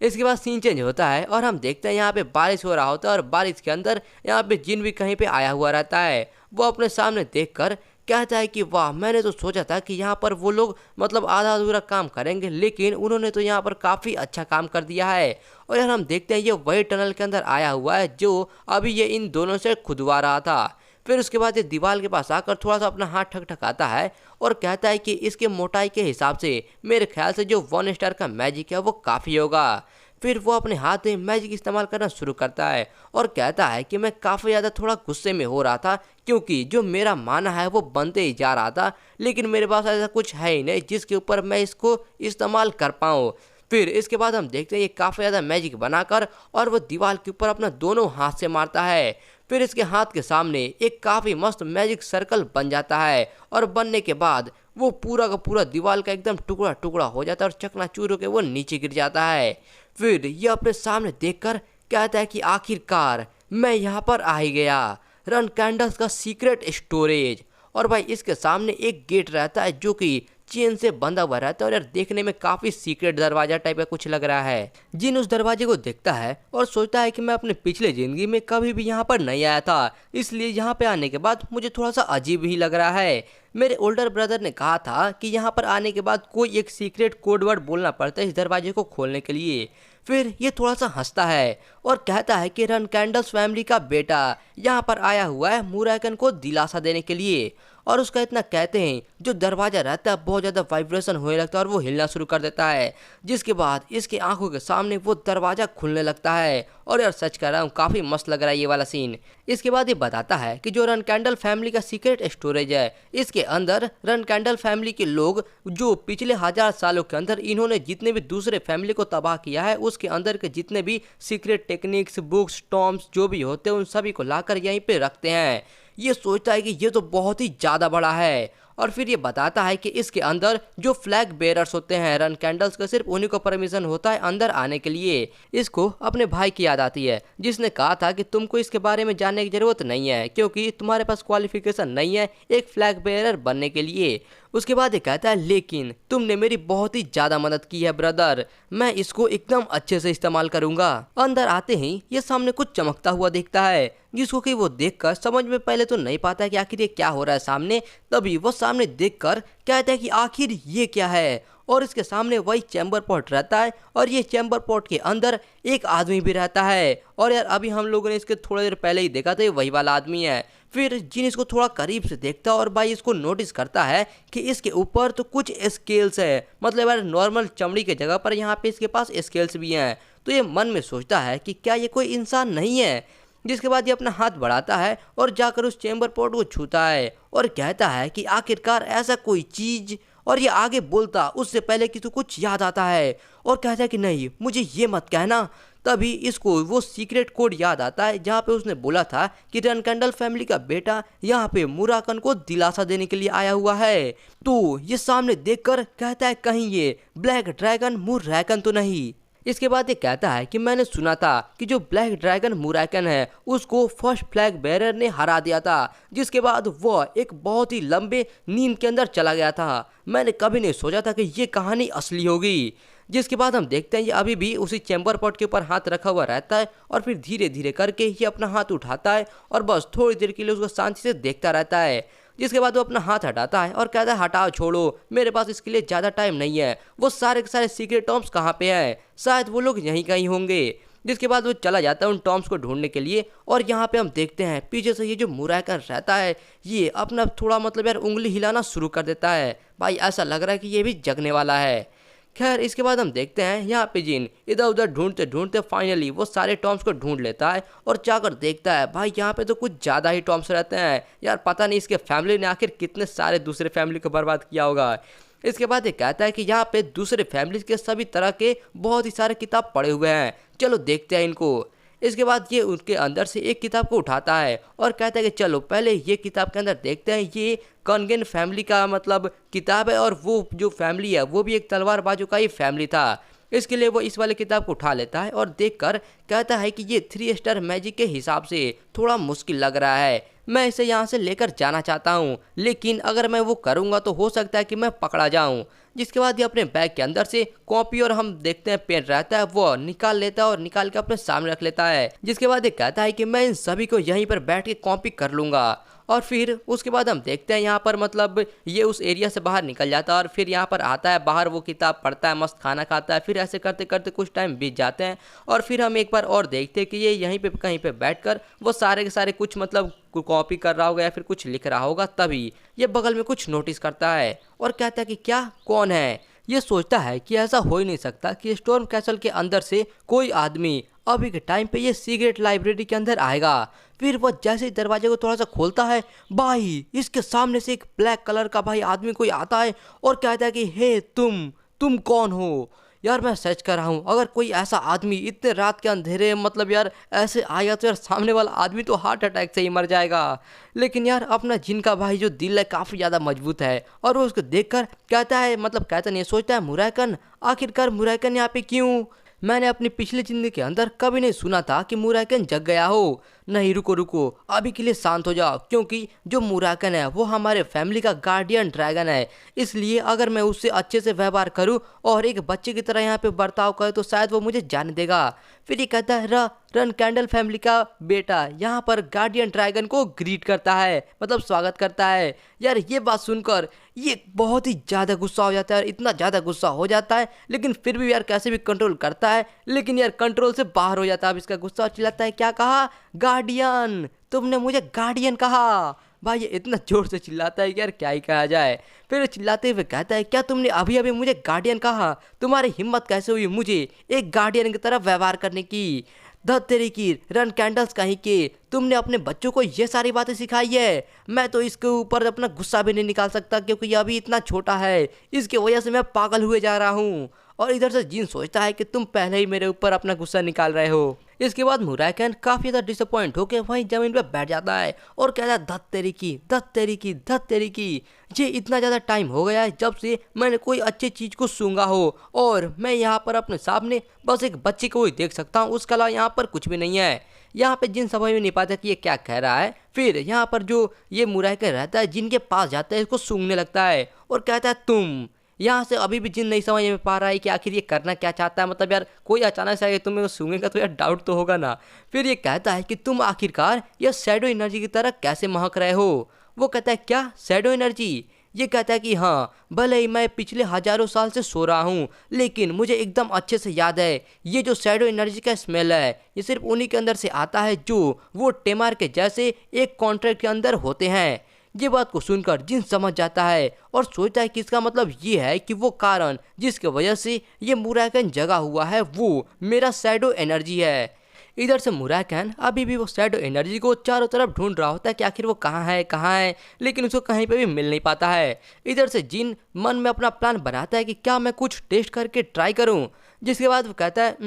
इसके बाद सीन चेंज होता है और हम देखते हैं यहाँ पे बारिश हो रहा होता है और बारिश के अंदर यहाँ पे जिन भी कहीं पे आया हुआ रहता है। वो अपने सामने देखकर कहता है कि वाह, मैंने तो सोचा था कि यहाँ पर वो लोग मतलब आधा अधूरा काम करेंगे, लेकिन उन्होंने तो यहाँ पर काफ़ी अच्छा काम कर दिया है। और यार हम देखते हैं ये वही टनल के अंदर आया हुआ है जो अभी ये इन दोनों से खुदवा रहा था। फिर उसके बाद ये दीवार के पास आकर थोड़ा सा अपना हाथ ठकठकाता है और कहता है कि इसके मोटाई के हिसाब से मेरे ख्याल से जो 1 स्टार का मैजिक है वो काफ़ी होगा। फिर वो अपने हाथ में मैजिक इस्तेमाल करना शुरू करता है और कहता है कि मैं काफ़ी ज़्यादा थोड़ा गुस्से में हो रहा था क्योंकि जो मेरा माना है वो बनते ही जा रहा था, लेकिन मेरे पास ऐसा कुछ है ही नहीं जिसके ऊपर मैं इसको इस्तेमाल कर पाऊँ। फिर इसके बाद हम देखते हैं ये काफ़ी ज़्यादा मैजिक बनाकर और वो दीवार के ऊपर अपना दोनों हाथ से मारता है। फिर इसके हाथ के सामने एक काफ़ी मस्त मैजिक सर्कल बन जाता है और बनने के बाद वो पूरा का पूरा दीवार का एकदम टुकड़ा टुकड़ा हो जाता है और चकनाचूर होकर वो नीचे गिर जाता है। फिर ये अपने सामने देखकर कहता है कि आखिरकार मैं यहाँ पर आ ही गया, रन कैंडल्स का सीक्रेट स्टोरेज। और भाई इसके सामने एक गेट रहता है जो कि चेन से बंधा हुआ रहता है और यार देखने में काफी सीक्रेट दरवाजा टाइप का कुछ लग रहा है। जिन उस दरवाजे को देखता है और सोचता है कि मैं अपने पिछले जिंदगी में कभी भी यहाँ पर नहीं आया था, इसलिए यहाँ पे आने के बाद मुझे थोड़ा सा अजीब ही लग रहा है। मेरे ओल्डर ब्रदर ने कहा था कि यहाँ पर आने के बाद कोई एक सीक्रेट कोड वर्ड बोलना पड़ता है इस दरवाजे को खोलने के लिए। फिर ये थोड़ा सा हंसता है और कहता है कि रन कैंडल्स फैमिली का बेटा यहाँ पर आया हुआ है मुराकन को दिलासा देने के लिए। और उसका इतना कहते हैं जो दरवाजा रहता है बहुत ज़्यादा वाइब्रेशन होने लगता है और वो हिलना शुरू कर देता है, जिसके बाद इसके आंखों के सामने वो दरवाजा खुलने लगता है। और यार सच कह रहा हूँ काफ़ी मस्त लग रहा है ये वाला सीन। इसके बाद ये बताता है कि जो रन कैंडल फैमिली का सीक्रेट स्टोरेज है, इसके अंदर रन कैंडल फैमिली के लोग जो पिछले 1000 सालों के अंदर इन्होंने जितने भी दूसरे फैमिली को तबाह किया है उसके अंदर के जितने भी सीक्रेट टेक्निक्स, बुक्स, टॉम्स जो भी होते हैं उन सभी को लाकर यहीं पे रखते हैं। ये सोचता है कि ये तो बहुत ही ज़्यादा बड़ा है। और फिर ये बताता है कि इसके अंदर जो फ्लैग बेरर्स होते हैं रन कैंडल्स का सिर्फ उन्हीं को परमिशन होता है अंदर आने के लिए। इसको अपने भाई की याद आती है जिसने कहा था कि तुमको इसके बारे में जानने की ज़रूरत नहीं है क्योंकि तुम्हारे पास क्वालिफिकेशन नहीं है एक फ्लैग बेरर बनने के लिए। उसके बाद ये कहता है लेकिन तुमने मेरी बहुत ही ज़्यादा मदद की है ब्रदर, मैं इसको एकदम अच्छे से इस्तेमाल करूंगा। अंदर आते ही ये सामने कुछ चमकता हुआ दिखता है जिसको कि वो देखकर समझ में पहले तो नहीं पाता है कि आखिर ये क्या हो रहा है सामने। तभी वो सामने देखकर कहता है कि आखिर ये क्या है, और इसके सामने वही चैम्बर पॉट रहता है और ये चैम्बर पॉट के अंदर एक आदमी भी रहता है। और यार अभी हम लोगों ने इसके थोड़ी देर पहले ही देखा था ये वही वाला आदमी है। फिर जिन इसको थोड़ा करीब से देखता है और भाई इसको नोटिस करता है कि इसके ऊपर तो कुछ स्केल्स है, मतलब यार नॉर्मल चमड़ी के जगह पर यहाँ पे इसके पास स्केल्स भी हैं। तो ये मन में सोचता है कि क्या ये कोई इंसान नहीं है। जिसके बाद ये अपना हाथ बढ़ाता है और जाकर उस चैम्बर पॉट को छूता है और कहता है कि आखिरकार ऐसा कोई चीज। और ये आगे बोलता उससे पहले कि तू कुछ याद आता है और कहता है कि नहीं मुझे ये मत कहना। तभी इसको वो सीक्रेट कोड याद आता है जहाँ पे उसने बोला था कि रन कैंडल फैमिली का बेटा यहाँ पे मुराकन को दिलासा देने के लिए आया हुआ है। तो ये सामने देखकर कहता है कहीं ये ब्लैक ड्रैगन मुराकन तो नहीं। इसके बाद ये कहता है कि मैंने सुना था कि जो ब्लैक ड्रैगन मुराकन है उसको फर्स्ट फ्लैग बेरर ने हरा दिया था, जिसके बाद वह एक बहुत ही लंबे नींद के अंदर चला गया था। मैंने कभी नहीं सोचा था कि ये कहानी असली होगी। जिसके बाद हम देखते हैं ये अभी भी उसी चैम्बर पॉट के ऊपर हाथ रखा हुआ रहता है और फिर धीरे धीरे करके ये अपना हाथ उठाता है और बस थोड़ी देर के लिए उसको शांति से देखता रहता है। जिसके बाद वो अपना हाथ हटाता है और कहता है हटाओ छोड़ो, मेरे पास इसके लिए ज़्यादा टाइम नहीं है। वो सारे के सारे सीक्रेट टॉम्स कहाँ पे हैं, शायद वो लोग यहीं कहीं होंगे। जिसके बाद वो चला जाता है उन टॉम्स को ढूंढने के लिए। और यहाँ पे हम देखते हैं पीछे से ये जो मुराकन रहता है ये अपना थोड़ा मतलब यार उंगली हिलाना शुरू कर देता है। भाई ऐसा लग रहा है कि ये भी जगने वाला है। खैर इसके बाद हम देखते हैं यहाँ पे जिन इधर उधर ढूंढते ढूंढते फाइनली वो सारे टॉम्स को ढूंढ लेता है और जाकर देखता है भाई यहाँ पे तो कुछ ज़्यादा ही टॉम्स रहते हैं। यार पता नहीं इसके फैमिली ने आखिर कितने सारे दूसरे फैमिली को बर्बाद किया होगा। इसके बाद ये कहता है कि यहाँ पे दूसरे फैमिली के सभी तरह के बहुत ही सारे किताब पड़े हुए हैं, चलो देखते हैं इनको। इसके बाद ये उनके अंदर से एक किताब को उठाता है और कहता है कि चलो पहले ये किताब के अंदर देखते हैं। ये कॉन्गेन फैमिली का मतलब किताब है और वो जो फैमिली है वो भी एक तलवारबाजों का ही फैमिली था। इसके लिए वो इस वाले किताब को उठा लेता है और देखकर कहता है कि ये 3 स्टार मैजिक के हिसाब से थोड़ा मुश्किल लग रहा है, मैं इसे यहाँ से लेकर जाना चाहता हूँ, लेकिन अगर मैं वो करूँगा तो हो सकता है कि मैं पकड़ा जाऊँ। जिसके बाद ये अपने बैग के अंदर से कॉपी और हम देखते हैं पेन रहता है वो निकाल लेता है और निकाल के अपने सामने रख लेता है। जिसके बाद ये कहता है कि मैं इन सभी को यहीं पर बैठ के कॉपी कर लूँगा। और फिर उसके बाद हम देखते हैं यहाँ पर मतलब ये उस एरिया से बाहर निकल जाता है और फिर यहाँ पर आता है बाहर, वो किताब पढ़ता है, मस्त खाना खाता है। फिर ऐसे करते करते कुछ टाइम बीत जाते हैं और फिर हम एक बार और देखते हैं कि ये यहीं पे कहीं पे बैठकर वो सारे के सारे कुछ मतलब कॉपी कर रहा होगा या फिर कुछ लिख रहा होगा। तभी ये बगल में कुछ नोटिस करता है और कहता है कि क्या, कौन है। ये सोचता है कि ऐसा हो ही नहीं सकता कि स्टॉर्म कैसल के अंदर से कोई आदमी अभी के टाइम पे ये सीक्रेट लाइब्रेरी के अंदर आएगा। फिर वो जैसे ही दरवाजे को थोड़ा सा खोलता है, भाई इसके सामने से एक ब्लैक कलर का भाई आदमी कोई आता है और कहता है कि हे तुम कौन हो। यार मैं सच कर रहा हूँ, अगर कोई ऐसा आदमी इतने रात के अंधेरे मतलब यार ऐसे आया तो यार सामने वाला आदमी तो हार्ट अटैक से ही मर जाएगा। लेकिन यार अपना जिन का भाई जो दिल है काफ़ी ज़्यादा मजबूत है और वो उसको देखकर कहता है, मतलब कहता नहीं, सोचता है मुराकन, आखिरकार मुराकन यहाँ पे क्यों? मैंने अपनी पिछली जिंदगी के अंदर कभी नहीं सुना था कि मुराकन जग गया हो। नहीं, रुको रुको, अभी के लिए शांत हो जाओ, क्योंकि जो मुराकन है वो हमारे फैमिली का गार्डियन ड्रैगन है। इसलिए अगर मैं उससे अच्छे से व्यवहार करूं और एक बच्चे की तरह यहाँ पे बर्ताव करूं तो शायद वो मुझे जाने देगा। फिर ये कहता है रन कैंडल फैमिली का बेटा यहाँ पर गार्डियन ड्रैगन को ग्रीट करता है, मतलब स्वागत करता है। यार ये बात सुनकर ये बहुत ही ज़्यादा गुस्सा हो जाता है, इतना ज़्यादा गुस्सा हो जाता है, लेकिन फिर भी यार कैसे भी कंट्रोल करता है, लेकिन यार कंट्रोल से बाहर हो जाता है। अब इसका गुस्सा और चिल्लाता है, क्या कहा? गार्डियन, तुमने मुझे गार्डियन कहा। भाई ये इतना जोर से चिल्लाता है कि यार क्या ही कहा जाए। फिर चिल्लाते हुए कहता है, क्या तुमने अभी अभी मुझे गार्डियन कहा? तुम्हारी हिम्मत कैसे हुई मुझे एक गार्डियन की तरह व्यवहार करने की? धत तेरी की रन कैंडल्स कहीं के, तुमने अपने बच्चों को ये सारी बातें सिखाई है? मैं तो इसके ऊपर अपना गुस्सा भी नहीं निकाल सकता क्योंकि ये अभी इतना छोटा है, इसकी वजह से मैं पागल हुए जा रहा हूँ। और इधर से जिन सोचता है कि तुम पहले ही मेरे ऊपर अपना गुस्सा निकाल रहे हो। इसके बाद मुराकन काफ़ी ज़्यादा डिसअपॉइंट होकर वहीं ज़मीन पर बैठ जाता है और कहता है, धत तेरी की, धत तेरी की, धत तेरी की, ये इतना ज़्यादा टाइम हो गया है जब से मैंने कोई अच्छी चीज़ को सूंघा हो और मैं यहाँ पर अपने सामने बस एक बच्चे को ही देख सकता हूँ, उसके अलावा यहाँ पर कुछ भी नहीं है। यहाँ पे जिन समझ में नहीं पाता कि ये क्या कह रहा है। फिर यहाँ पर जो ये मुराकन रहता है जिनके पास जाता है इसको सूंघने लगता है और कहता है, तुम यहाँ से अभी भी जिन नहीं समझ में पा रहा है कि आखिर ये करना क्या चाहता है। मतलब यार कोई अचानक से आगे तुम्हें वो सूंघेगा तो यार डाउट तो होगा ना। फिर ये कहता है कि तुम आखिरकार यह शैडो एनर्जी की तरह कैसे महक रहे हो? वो कहता है, क्या शैडो एनर्जी? ये कहता है कि हाँ, भले ही मैं पिछले हजारों साल से सो रहा हूँ लेकिन मुझे एकदम अच्छे से याद है ये जो शैडो एनर्जी का स्मेल है ये सिर्फ उन्हीं के अंदर से आता है जो वो टेमार के जैसे एक कॉन्ट्रैक्ट के अंदर होते हैं। ये बात को सुनकर जिन समझ जाता है और सोचता है कि इसका मतलब ये है कि वो कारण जिसकी वजह से ये मुराकन जगा हुआ है वो मेरा शैडो एनर्जी है। इधर से मुराकन अभी भी वो शैडो एनर्जी को चारों तरफ ढूंढ रहा होता है कि आखिर वो कहाँ है, लेकिन उसको कहीं पे भी मिल नहीं पाता है। इधर से जिन मन में अपना प्लान बनाता है कि क्या मैं कुछ टेस्ट करके ट्राई करूं। जिसके बाद वो कहता है,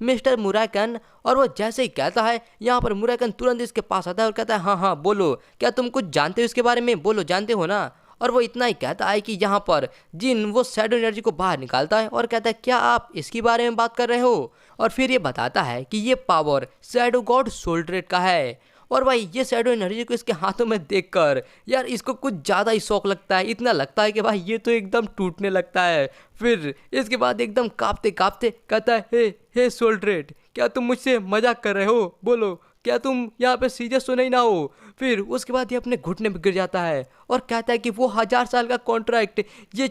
मिस्टर मुराकन, और वो जैसे ही कहता है यहाँ पर मुराकन तुरंत इसके पास आता है और कहता है, हाँ हाँ बोलो, क्या तुम कुछ जानते हो इसके बारे में? बोलो, जानते हो ना? और वो इतना ही कहता है कि यहाँ पर जिन वो शैडो एनर्जी को बाहर निकालता है और कहता है, क्या आप इसके बारे में बात कर रहे हो? और फिर ये बताता है कि ये पावर शैडो गॉड सोल्ड्रेट का है। और भाई ये शैडो एनर्जी को इसके हाथों में देखकर यार इसको कुछ ज़्यादा ही शौक लगता है, इतना लगता है कि भाई ये तो एकदम टूटने लगता है। फिर इसके बाद एकदम कांपते कांपते कहता है, हे सोल्ड्रेट, क्या तुम मुझसे मजाक कर रहे हो? बोलो, क्या तुम यहाँ पे सीरियस तो नहीं ना हो? फिर उसके बाद ये अपने घुटने में गिर जाता है और कहता है कि वो 1000 साल का कॉन्ट्रैक्ट ये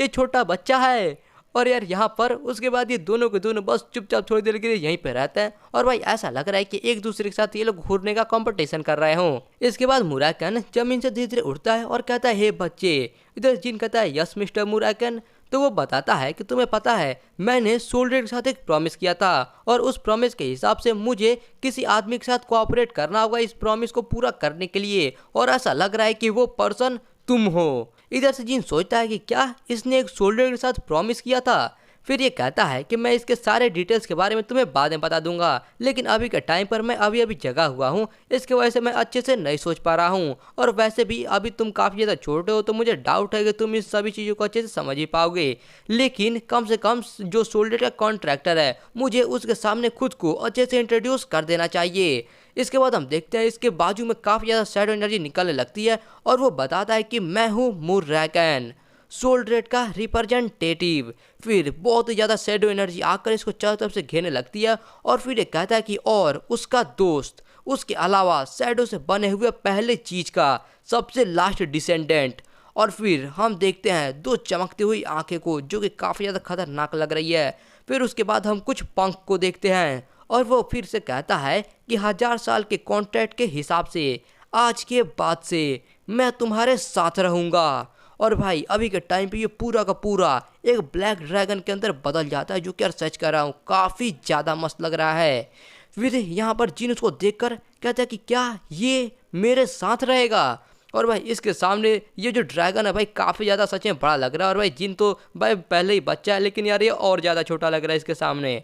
छोटा बच्चा है। और यार यहाँ पर उसके बाद ये दोनों के दोनों बस चुपचाप थोड़ी देर के लिए यहीं पे रहते हैं और भाई ऐसा लग रहा है कि एक दूसरे के साथ ये लोग घूरने का कंपटीशन कर रहे हों। इसके बाद मुराकन जमीन से धीरे धीरे उठता है और कहता है, हे बच्चे। इधर जिन कहता है, यस मिस्टर मुराकन। तो वो बताता है कि तुम्हें पता है मैंने सोल्डर के साथ एक प्रॉमिस किया था और उस प्रॉमिस के हिसाब से मुझे किसी आदमी के साथ कोऑपरेट करना होगा इस प्रॉमिस को पूरा करने के लिए, और ऐसा लग रहा है कि वो पर्सन तुम हो। इधर से जिन सोचता है कि क्या इसने एक सोल्डर के साथ प्रॉमिस किया था। फिर ये कहता है कि मैं इसके सारे डिटेल्स के बारे में तुम्हें बाद में बता दूंगा, लेकिन अभी के टाइम पर मैं अभी अभी जगा हुआ हूँ, इसके वजह से मैं अच्छे से नहीं सोच पा रहा हूँ। और वैसे भी अभी तुम काफ़ी ज़्यादा छोटे हो, तो मुझे डाउट है कि तुम इस सभी चीज़ों को अच्छे से समझ ही पाओगे। लेकिन कम से कम जो सोल्डेट का कॉन्ट्रैक्टर है, मुझे उसके सामने खुद को अच्छे से इंट्रोड्यूस कर देना चाहिए। इसके बाद हम देखते हैं इसके बाजू में काफ़ी ज़्यादा शैडो एनर्जी निकलने लगती है और वो बताता है कि मैं हूँ मुरैकन, सोल्ड्रेट का रिप्रेजेंटेटिव। फिर बहुत ही ज़्यादा शैडो एनर्जी आकर इसको चारों तरफ से घेरने लगती है और फिर ये कहता है कि और उसका दोस्त, उसके अलावा शैडो से बने हुए पहले चीज का सबसे लास्ट डिसेंडेंट। और फिर हम देखते हैं दो चमकती हुई आंखें को, जो कि काफ़ी ज़्यादा खतरनाक लग रही है। फिर उसके बाद हम कुछ पंख को देखते हैं और वो फिर से कहता है कि 1000 साल के कॉन्ट्रैक्ट के हिसाब से आज के बाद से मैं तुम्हारे साथ रहूँगा। और भाई अभी के टाइम पे ये पूरा का पूरा एक ब्लैक ड्रैगन के अंदर बदल जाता है, जो कि यार सच कर रहा हूँ काफ़ी ज़्यादा मस्त लग रहा है। फिर यहाँ पर जिन उसको देखकर कहता है कि क्या ये मेरे साथ रहेगा। और भाई इसके सामने ये जो ड्रैगन है भाई काफ़ी ज़्यादा सच में बड़ा लग रहा है, और भाई जिन तो भाई पहले ही बच्चा है, लेकिन यार ये और ज़्यादा छोटा लग रहा है इसके सामने।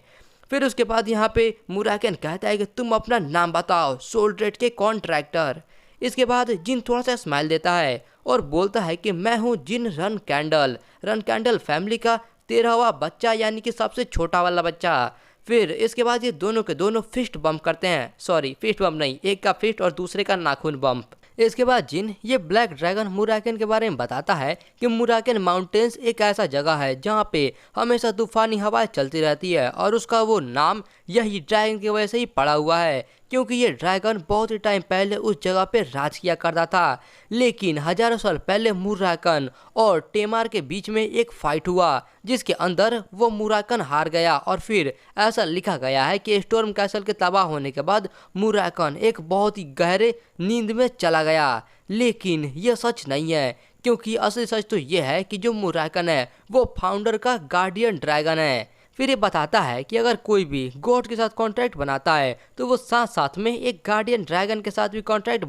फिर उसके बाद यहाँ पे मुराकन कहता है कि तुम अपना नाम बताओ, सोल्ड्रेट के कॉन्ट्रैक्टर। इसके बाद जिन थोड़ा सा स्माइल देता है और बोलता है कि मैं हूँ जिन रन कैंडल फैमिली का 13वां बच्चा, यानी कि सबसे छोटा वाला बच्चा। फिर इसके बाद ये दोनों के दोनों फिस्ट बम्प करते हैं, सॉरी फिस्ट बम्प नहीं, एक का फिस्ट और दूसरे का नाखून बम्प। इसके बाद जिन ये ब्लैक ड्रैगन मुराकन के बारे में बताता है कि मुराकन माउंटेन्स एक ऐसा जगह है जहाँ पे हमेशा तूफानी हवाएं चलती रहती है, और उसका वो नाम यही ड्रैगन की वजह से ही पड़ा हुआ है, क्योंकि ये ड्रैगन बहुत ही टाइम पहले उस जगह पे राज किया करता था। लेकिन हजारों साल पहले मुराकन और टेमार के बीच में एक फाइट हुआ, जिसके अंदर वो मुराकन हार गया। और फिर ऐसा लिखा गया है कि स्टॉर्म कैसल के तबाह होने के बाद मुराकन एक बहुत ही गहरे नींद में चला गया। लेकिन यह सच नहीं है, क्योंकि असली सच तो यह है कि जो मुराकन है वो फाउंडर का गार्डियन ड्रैगन है। फिर ये बताता है कि अगर कोई भी गॉड के साथ कॉन्ट्रैक्ट बनाता है तो वो साथ साथ में एक गार्डियन ड्रैगन के साथ भी कॉन्ट्रैक्ट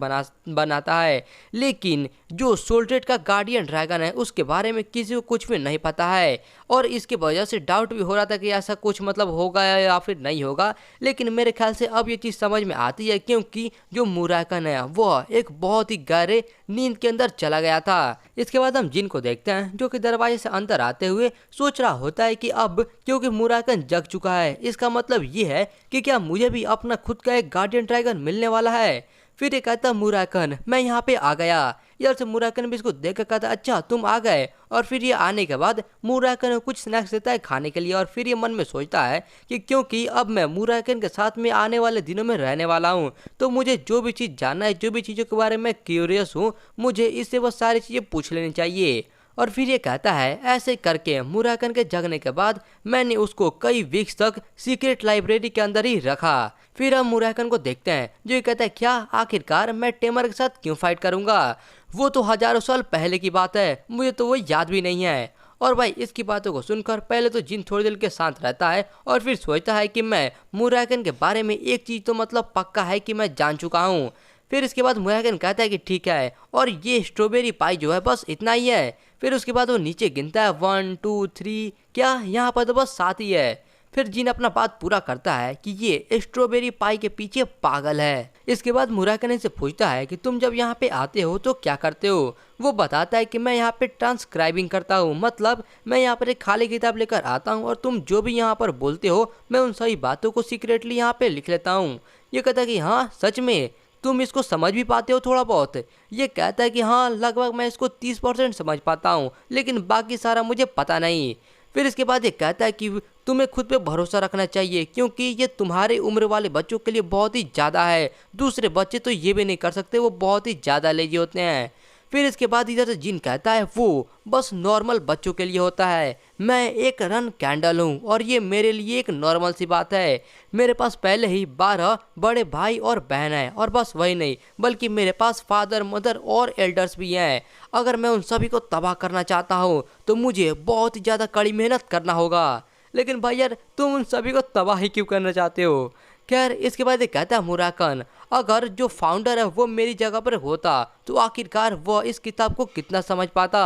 बनाता है। लेकिन जो सोल्ड्रेट का गार्डियन ड्रैगन है उसके बारे में किसी को कुछ भी नहीं पता है, और इसकी वजह से डाउट भी हो रहा था कि ऐसा कुछ मतलब होगा या फिर नहीं होगा। लेकिन मेरे ख्याल से अब ये चीज़ समझ में आती है, क्योंकि जो मुराकन है वह एक बहुत ही गहरे नींद के अंदर चला गया था। इसके बाद हम जिन को देखते हैं जो कि दरवाजे से अंदर आते हुए सोच रहा होता है कि अब क्योंकि मुराकन जग चुका है, इसका मतलब ये है कि क्या मुझे भी अपना खुद का एक गार्डियन ड्रैगन मिलने वाला है। फिर ये कहता मुराकन मैं यहाँ पे आ गया। यार से मुराकन भी इसको देख कर कहता अच्छा तुम आ गए। और फिर ये आने के बाद मुराकन को कुछ स्नैक्स देता है खाने के लिए, और फिर ये मन में सोचता है कि क्योंकि अब मैं मुराकन के साथ में आने वाले दिनों में रहने वाला हूँ, तो मुझे जो भी चीज़ जानना है, जो भी चीज़ों के बारे में क्यूरियस हूँ, मुझे इससे वो सारी चीज़ें पूछ लेनी चाहिए। और फिर ये कहता है ऐसे करके मुराकन के जगने के बाद मैंने उसको कई वीक्स तक सीक्रेट लाइब्रेरी के अंदर ही रखा। फिर हम मुराकन को देखते हैं जो ये कहता है क्या आखिरकार मैं टेमर के साथ क्यों फाइट करूंगा, वो तो हजारों साल पहले की बात है, मुझे तो वो याद भी नहीं है। और भाई इसकी बातों को सुनकर पहले तो जिन थोड़ी देर के शांत रहता है और फिर सोचता है कि मैं मुराकन के बारे में एक चीज़ तो मतलब पक्का है कि मैं जान चुका हूँ। फिर इसके बाद मुराकन कहता है कि ठीक है, और ये स्ट्रॉबेरी पाई जो है बस इतना ही है। फिर उसके बाद वो नीचे गिनता है 1 2 3, क्या यहाँ पर तो बस 7 ही है। फिर जिन अपना बात पूरा करता है कि ये स्ट्रॉबेरी पाई के पीछे पागल है। इसके बाद मुराकन से पूछता है कि तुम जब यहाँ पे आते हो तो क्या करते हो। वो बताता है कि मैं यहाँ पे ट्रांसक्राइबिंग करता हूँ, मतलब मैं यहाँ पर एक खाली किताब लेकर आता हूँ और तुम जो भी यहाँ पर बोलते हो मैं उन सभी बातों को सीक्रेटली यहाँ पे लिख लेता हूँ। ये कहता है कि हाँ सच में तुम इसको समझ भी पाते हो थोड़ा बहुत। ये कहता है कि हाँ लगभग मैं इसको 30% समझ पाता हूँ, लेकिन बाकी सारा मुझे पता नहीं। फिर इसके बाद ये कहता है कि तुम्हें खुद पे भरोसा रखना चाहिए, क्योंकि ये तुम्हारे उम्र वाले बच्चों के लिए बहुत ही ज़्यादा है, दूसरे बच्चे तो ये भी नहीं कर सकते, वो बहुत ही ज़्यादा लेजी होते हैं। फिर इसके बाद इधर से जिन कहता है वो बस नॉर्मल बच्चों के लिए होता है, मैं एक रन कैंडल हूँ और ये मेरे लिए एक नॉर्मल सी बात है। मेरे पास पहले ही 12 बड़े भाई और बहन हैं, और बस वही नहीं बल्कि मेरे पास फादर मदर और एल्डर्स भी हैं। अगर मैं उन सभी को तबाह करना चाहता हूँ तो मुझे बहुत ही ज़्यादा कड़ी मेहनत करना होगा। लेकिन भाई यार तुम उन सभी को तबाह ही क्यों करना चाहते हो। खैर इसके बाद ये कहता है मुराकन अगर जो फाउंडर है वो मेरी जगह पर होता तो आखिरकार वह इस किताब को कितना समझ पाता।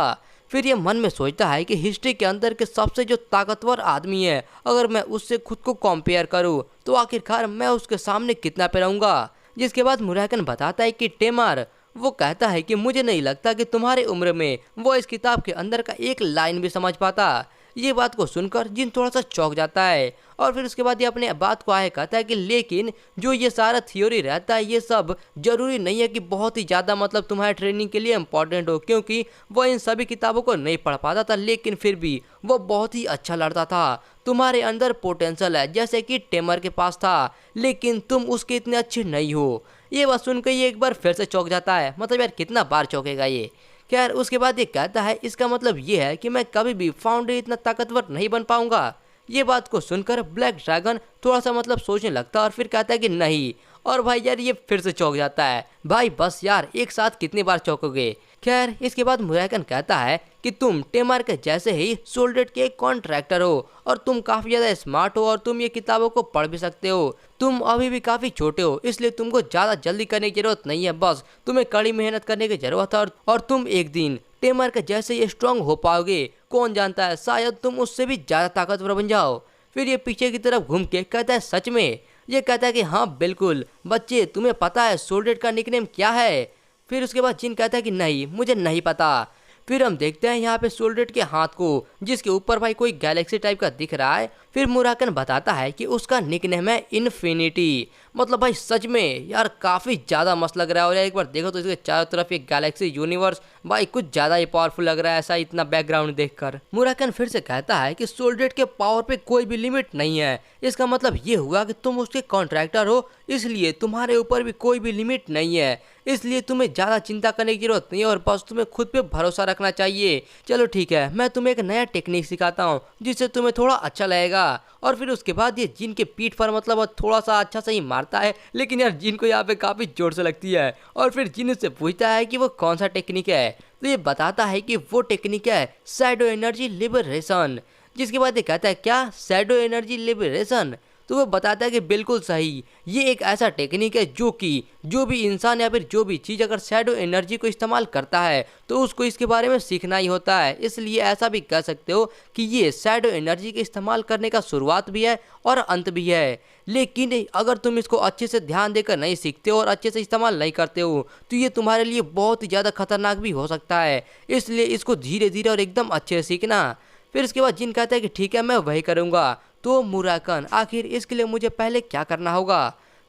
फिर ये मन में सोचता है कि हिस्ट्री के अंदर के सबसे जो ताकतवर आदमी है, अगर मैं उससे खुद को कंपेयर करूं तो आखिरकार मैं उसके सामने कितना पे रहूंगा। जिसके बाद मुराकन बताता है कि टेमर, वो कहता है कि मुझे नहीं लगता कि तुम्हारी उम्र में वो इस किताब के अंदर का एक लाइन भी समझ पाता। ये बात को सुनकर जिन थोड़ा सा चौंक जाता है और फिर उसके बाद ये अपने बात को आगे कहता है कि लेकिन जो ये सारा थ्योरी रहता है ये सब जरूरी नहीं है कि बहुत ही ज़्यादा मतलब तुम्हारे ट्रेनिंग के लिए इम्पोर्टेंट हो, क्योंकि वो इन सभी किताबों को नहीं पढ़ पाता था लेकिन फिर भी वो बहुत ही अच्छा लड़ता था। तुम्हारे अंदर पोटेंशियल है जैसे कि टेमर के पास था, लेकिन तुम उसके इतने अच्छे नहीं हो। ये बात सुनकर ये एक बार फिर से चौंक जाता है। मतलब यार कितना बार चौंकेगा ये। खैर उसके बाद ये कहता है इसका मतलब ये है कि मैं कभी भी फाउंड्री इतना ताकतवर नहीं बन पाऊंगा। ये बात को सुनकर ब्लैक ड्रैगन थोड़ा सा मतलब सोचने लगता है और फिर कहता है कि नहीं। और भाई यार ये फिर से चौंक जाता है। भाई बस यार एक साथ कितनी बार चौंकोगे। खैर इसके बाद मुराकन कहता है कि तुम टेमर के जैसे ही सोल्डेट के कॉन्ट्रैक्टर हो और तुम काफी ज्यादा स्मार्ट हो और तुम ये किताबों को पढ़ भी सकते हो। तुम अभी भी काफी छोटे हो इसलिए तुमको ज्यादा जल्दी करने की जरूरत नहीं है, बस तुम्हें कड़ी मेहनत करने की जरूरत है और तुम एक दिन टेमर के जैसे ही स्ट्रांग हो पाओगे। कौन जानता है शायद तुम उससे भी ज्यादा ताकतवर बन जाओ। फिर ये पीछे की तरफ घूम के कहता है सच में। ये कहता है कि हाँ बिल्कुल बच्चे, तुम्हें पता है सोल्डेट का निकनेम क्या है। फिर उसके बाद जिन कहता है कि नहीं मुझे नहीं पता। फिर हम देखते हैं यहाँ पे सोल्डेट के हाथ को जिसके ऊपर भाई कोई गैलेक्सी टाइप का दिख रहा है। फिर मुराकन बताता है कि उसका निकनेम है इन्फिनिटी। मतलब भाई सच में यार काफी ज्यादा मस्त लग रहा है और यार एक बार देखो तो इसके चारों तरफ एक गैलेक्सी यूनिवर्स भाई कुछ ज्यादा ही पावरफुल लग रहा है ऐसा इतना बैकग्राउंड देखकर। मुराकन फिर से कहता है कि सोल्डेट के पावर पे कोई भी लिमिट नहीं है। इसका मतलब ये हुआ कि तुम उसके कॉन्ट्रैक्टर हो इसलिए तुम्हारे ऊपर भी कोई भी लिमिट नहीं है, इसलिए तुम्हें ज्यादा चिंता करने की जरूरत नहीं है और बस तुम्हें खुद पे भरोसा रखना चाहिए। चलो ठीक है मैं तुम्हें एक नया टेक्निक सिखाता हूँ जिससे तुम्हें थोड़ा अच्छा लगेगा। और फिर उसके बाद ये जिन के पीठ पर मतलब थोड़ा सा अच्छा सा ही मारता है, लेकिन यार जिन को यहाँ पे काफी जोर से लगती है। और फिर जिन उससे पूछता है कि वो कौन सा टेक्निक है तो ये बताता है कि वो टेक्निक है शैडो एनर्जी लिबरेशन। जिसके बाद ये कहता है क्या शैडो एनर्जी लिबरेशन, तो वो बताता है कि बिल्कुल सही, ये एक ऐसा टेक्निक है जो कि जो भी इंसान या फिर जो भी चीज़ अगर शैडो एनर्जी को इस्तेमाल करता है तो उसको इसके बारे में सीखना ही होता है। इसलिए ऐसा भी कह सकते हो कि ये शैडो एनर्जी के इस्तेमाल करने का शुरुआत भी है और अंत भी है। लेकिन अगर तुम इसको अच्छे से ध्यान देकर नहीं सीखते हो और अच्छे से इस्तेमाल नहीं करते हो तो ये तुम्हारे लिए बहुत ही ज़्यादा खतरनाक भी हो सकता है। इसलिए इसको धीरे धीरे और एकदम अच्छे से सीखना। फिर इसके बाद जिन कहता है कि ठीक है मैं वही करूँगा। तो मुराकन आखिर इसके लिए मुझे पहले क्या करना होगा।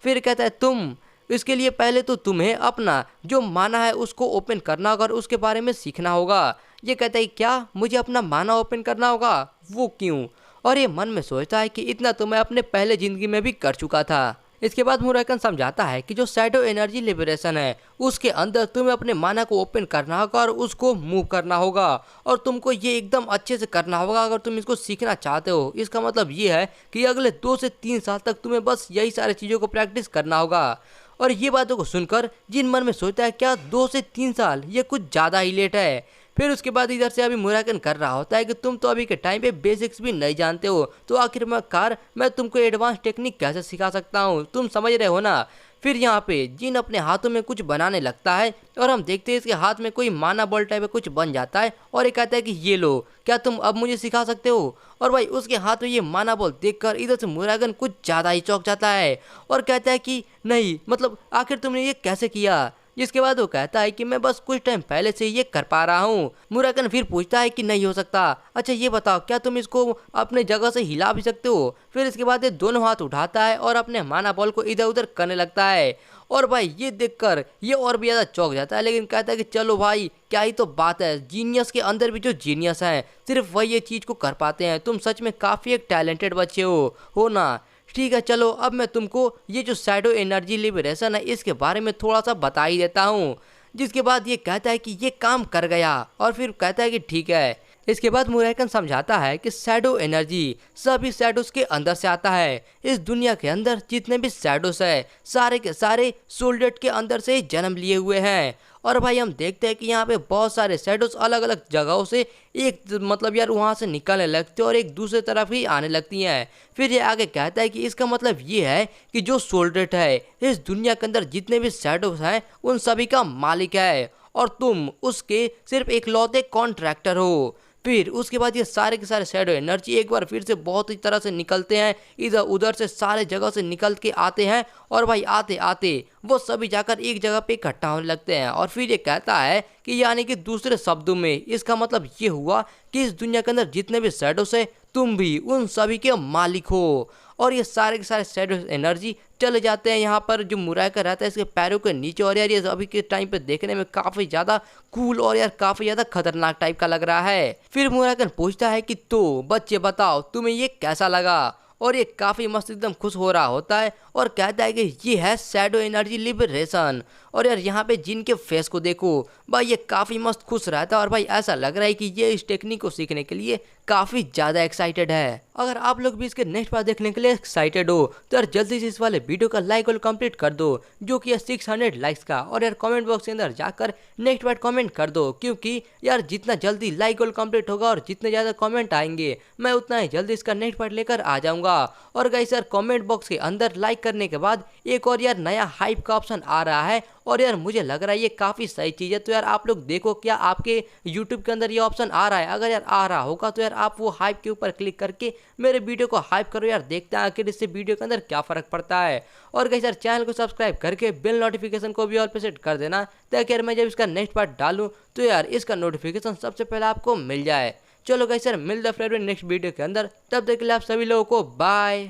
फिर कहता है तुम इसके लिए पहले तो तुम्हें अपना जो माना है उसको ओपन करना होगा और उसके बारे में सीखना होगा। ये कहता है क्या मुझे अपना माना ओपन करना होगा, वो क्यों। और ये मन में सोचता है कि इतना तो मैं अपने पहले जिंदगी में भी कर चुका था। इसके बाद मुराकन समझाता है कि जो शैडो एनर्जी लिबरेशन है उसके अंदर तुम्हें अपने माना को ओपन करना होगा और उसको मूव करना होगा और तुमको ये एकदम अच्छे से करना होगा अगर तुम इसको सीखना चाहते हो। इसका मतलब ये है कि अगले 2 से 3 साल तक तुम्हें बस यही सारी चीज़ों को प्रैक्टिस करना होगा। और ये बातों को सुनकर जिन मन में सोचता है क्या 2 से 3 साल ये कुछ ज़्यादा ही लेट है। फिर उसके बाद इधर से अभी मुराकन कर रहा होता है कि तुम तो अभी के टाइम पे बेसिक्स भी नहीं जानते हो तो आखिर मैं तुमको एडवांस टेक्निक कैसे सिखा सकता हूँ, तुम समझ रहे हो ना। फिर यहाँ पे जिन अपने हाथों में कुछ बनाने लगता है और हम देखते हैं इसके हाथ में कोई माना बॉल टाइप का कुछ बन जाता है और ये कहता है कि ये लो, क्या तुम अब मुझे सिखा सकते हो। और भाई उसके हाथ में ये माना बॉल देखकर इधर से मुराकन कुछ ज़्यादा ही चौंक जाता है और कहता है कि नहीं मतलब आखिर तुमने ये कैसे किया। जिसके बाद वो कहता है कि मैं बस कुछ टाइम पहले से ये कर पा रहा हूँ। मुराकन फिर पूछता है कि नहीं हो सकता, अच्छा ये बताओ क्या तुम इसको अपने जगह से हिला भी सकते हो। फिर इसके बाद ये दोनों हाथ उठाता है और अपने माना बॉल को इधर उधर करने लगता है। और भाई ये देखकर ये और भी ज़्यादा चौंक जाता है, लेकिन कहता है कि चलो भाई क्या ही तो बात है, जीनियस के अंदर भी जो जीनियस है सिर्फ वही ये चीज़ को कर पाते हैं। तुम सच में काफ़ी एक टैलेंटेड बच्चे हो ना। ठीक है चलो अब मैं तुमको ये जो शैडो एनर्जी लिबरेशन है इसके बारे में थोड़ा सा बता ही देता हूँ। जिसके बाद ये कहता है कि ये काम कर गया और फिर कहता है कि ठीक है। इसके बाद मुराकन समझाता है कि शैडो एनर्जी सभी शैडोज के अंदर से आता है। इस दुनिया के अंदर जितने भी शैडोज है सारे के सारे सोल्डेट के अंदर से ही जन्म लिए हुए हैं। और भाई हम देखते हैं कि यहाँ पे बहुत सारे शैडोज अलग अलग जगहों से एक मतलब यार वहाँ से निकलने लगते हैं और एक दूसरे तरफ ही आने लगती हैं। फिर ये आगे कहता है कि इसका मतलब ये है कि जो सोल्डेट है इस दुनिया के अंदर जितने भी शैडोज हैं उन सभी का मालिक है और तुम उसके सिर्फ इकलौते कॉन्ट्रैक्टर हो। फिर उसके बाद ये सारे के सारे शैडो एनर्जी एक बार फिर से बहुत ही तरह से निकलते हैं, इधर उधर से सारे जगह से निकल के आते हैं और भाई आते आते वो सभी जाकर एक जगह पे इकट्ठा होने लगते हैं। और फिर ये कहता है कि यानी कि दूसरे शब्दों में इसका मतलब ये हुआ कि इस दुनिया के अंदर जितने भी शैडोस है तुम भी उन सभी के मालिक हो। और ये सारे के सारे शैडो एनर्जी चले जाते हैं यहाँ पर जो मुरायका रहता है इसके पैरों के नीचे। और यार ये अभी के टाइम पे देखने में काफी ज्यादा कूल और यार काफी ज्यादा खतरनाक टाइप का लग रहा है। फिर मुरायकन पूछता है कि तो बच्चे बताओ तुम्हें ये कैसा लगा, और ये काफी मस्त एकदम खुश हो रहा होता है और कहता है कि ये है शैडो एनर्जी लिबरेशन। और यार यहाँ पे जिन के फेस को देखो भाई, ये काफी मस्त खुश रहता है और भाई ऐसा लग रहा है कि ये इस टेक्निक को सीखने के लिए काफी ज्यादा एक्साइटेड है। अगर आप लोग भी इसके नेक्स्ट पार्ट देखने के लिए एक्साइटेड हो तो यार जल्दी से इस वाले वीडियो का लाइक और कंप्लीट कर दो जो कि है 600 लाइक्स का। और यार कमेंट बॉक्स के अंदर जाकर नेक्स्ट पार्ट कमेंट कर दो, क्योंकि यार जितना जल्दी लाइक और कंप्लीट होगा और जितने ज्यादा कमेंट आएंगे मैं उतना ही जल्दी इसका नेक्स्ट पार्ट लेकर आ जाऊंगा। और गाइस यार कमेंट बॉक्स के अंदर लाइक करने के बाद एक और यार नया हाइप का ऑप्शन आ रहा है और यार मुझे लग रहा है ये काफी सही चीज है। तो यार आप लोग देखो क्या आपके YouTube के अंदर ये ऑप्शन आ रहा है, अगर यार आ रहा होगा तो यार आप वो हाइप के ऊपर क्लिक करके मेरे वीडियो को हाइप करो यार, देखते हैं आखिर इससे वीडियो के अंदर क्या फर्क पड़ता है। और गाइस यार चैनल को सब्सक्राइब करके बेल नोटिफिकेशन को भी ऑल पे सेट कर देना ताकि यार मैं जब इसका नेक्स्ट पार्ट डालूं तो यार इसका नोटिफिकेशन सबसे पहले आपको मिल जाए। चलो गाइस यार मिलते हैं फिर नेक्स्ट वीडियो के अंदर, तब तक के लिए आप सभी लोगों को बाय।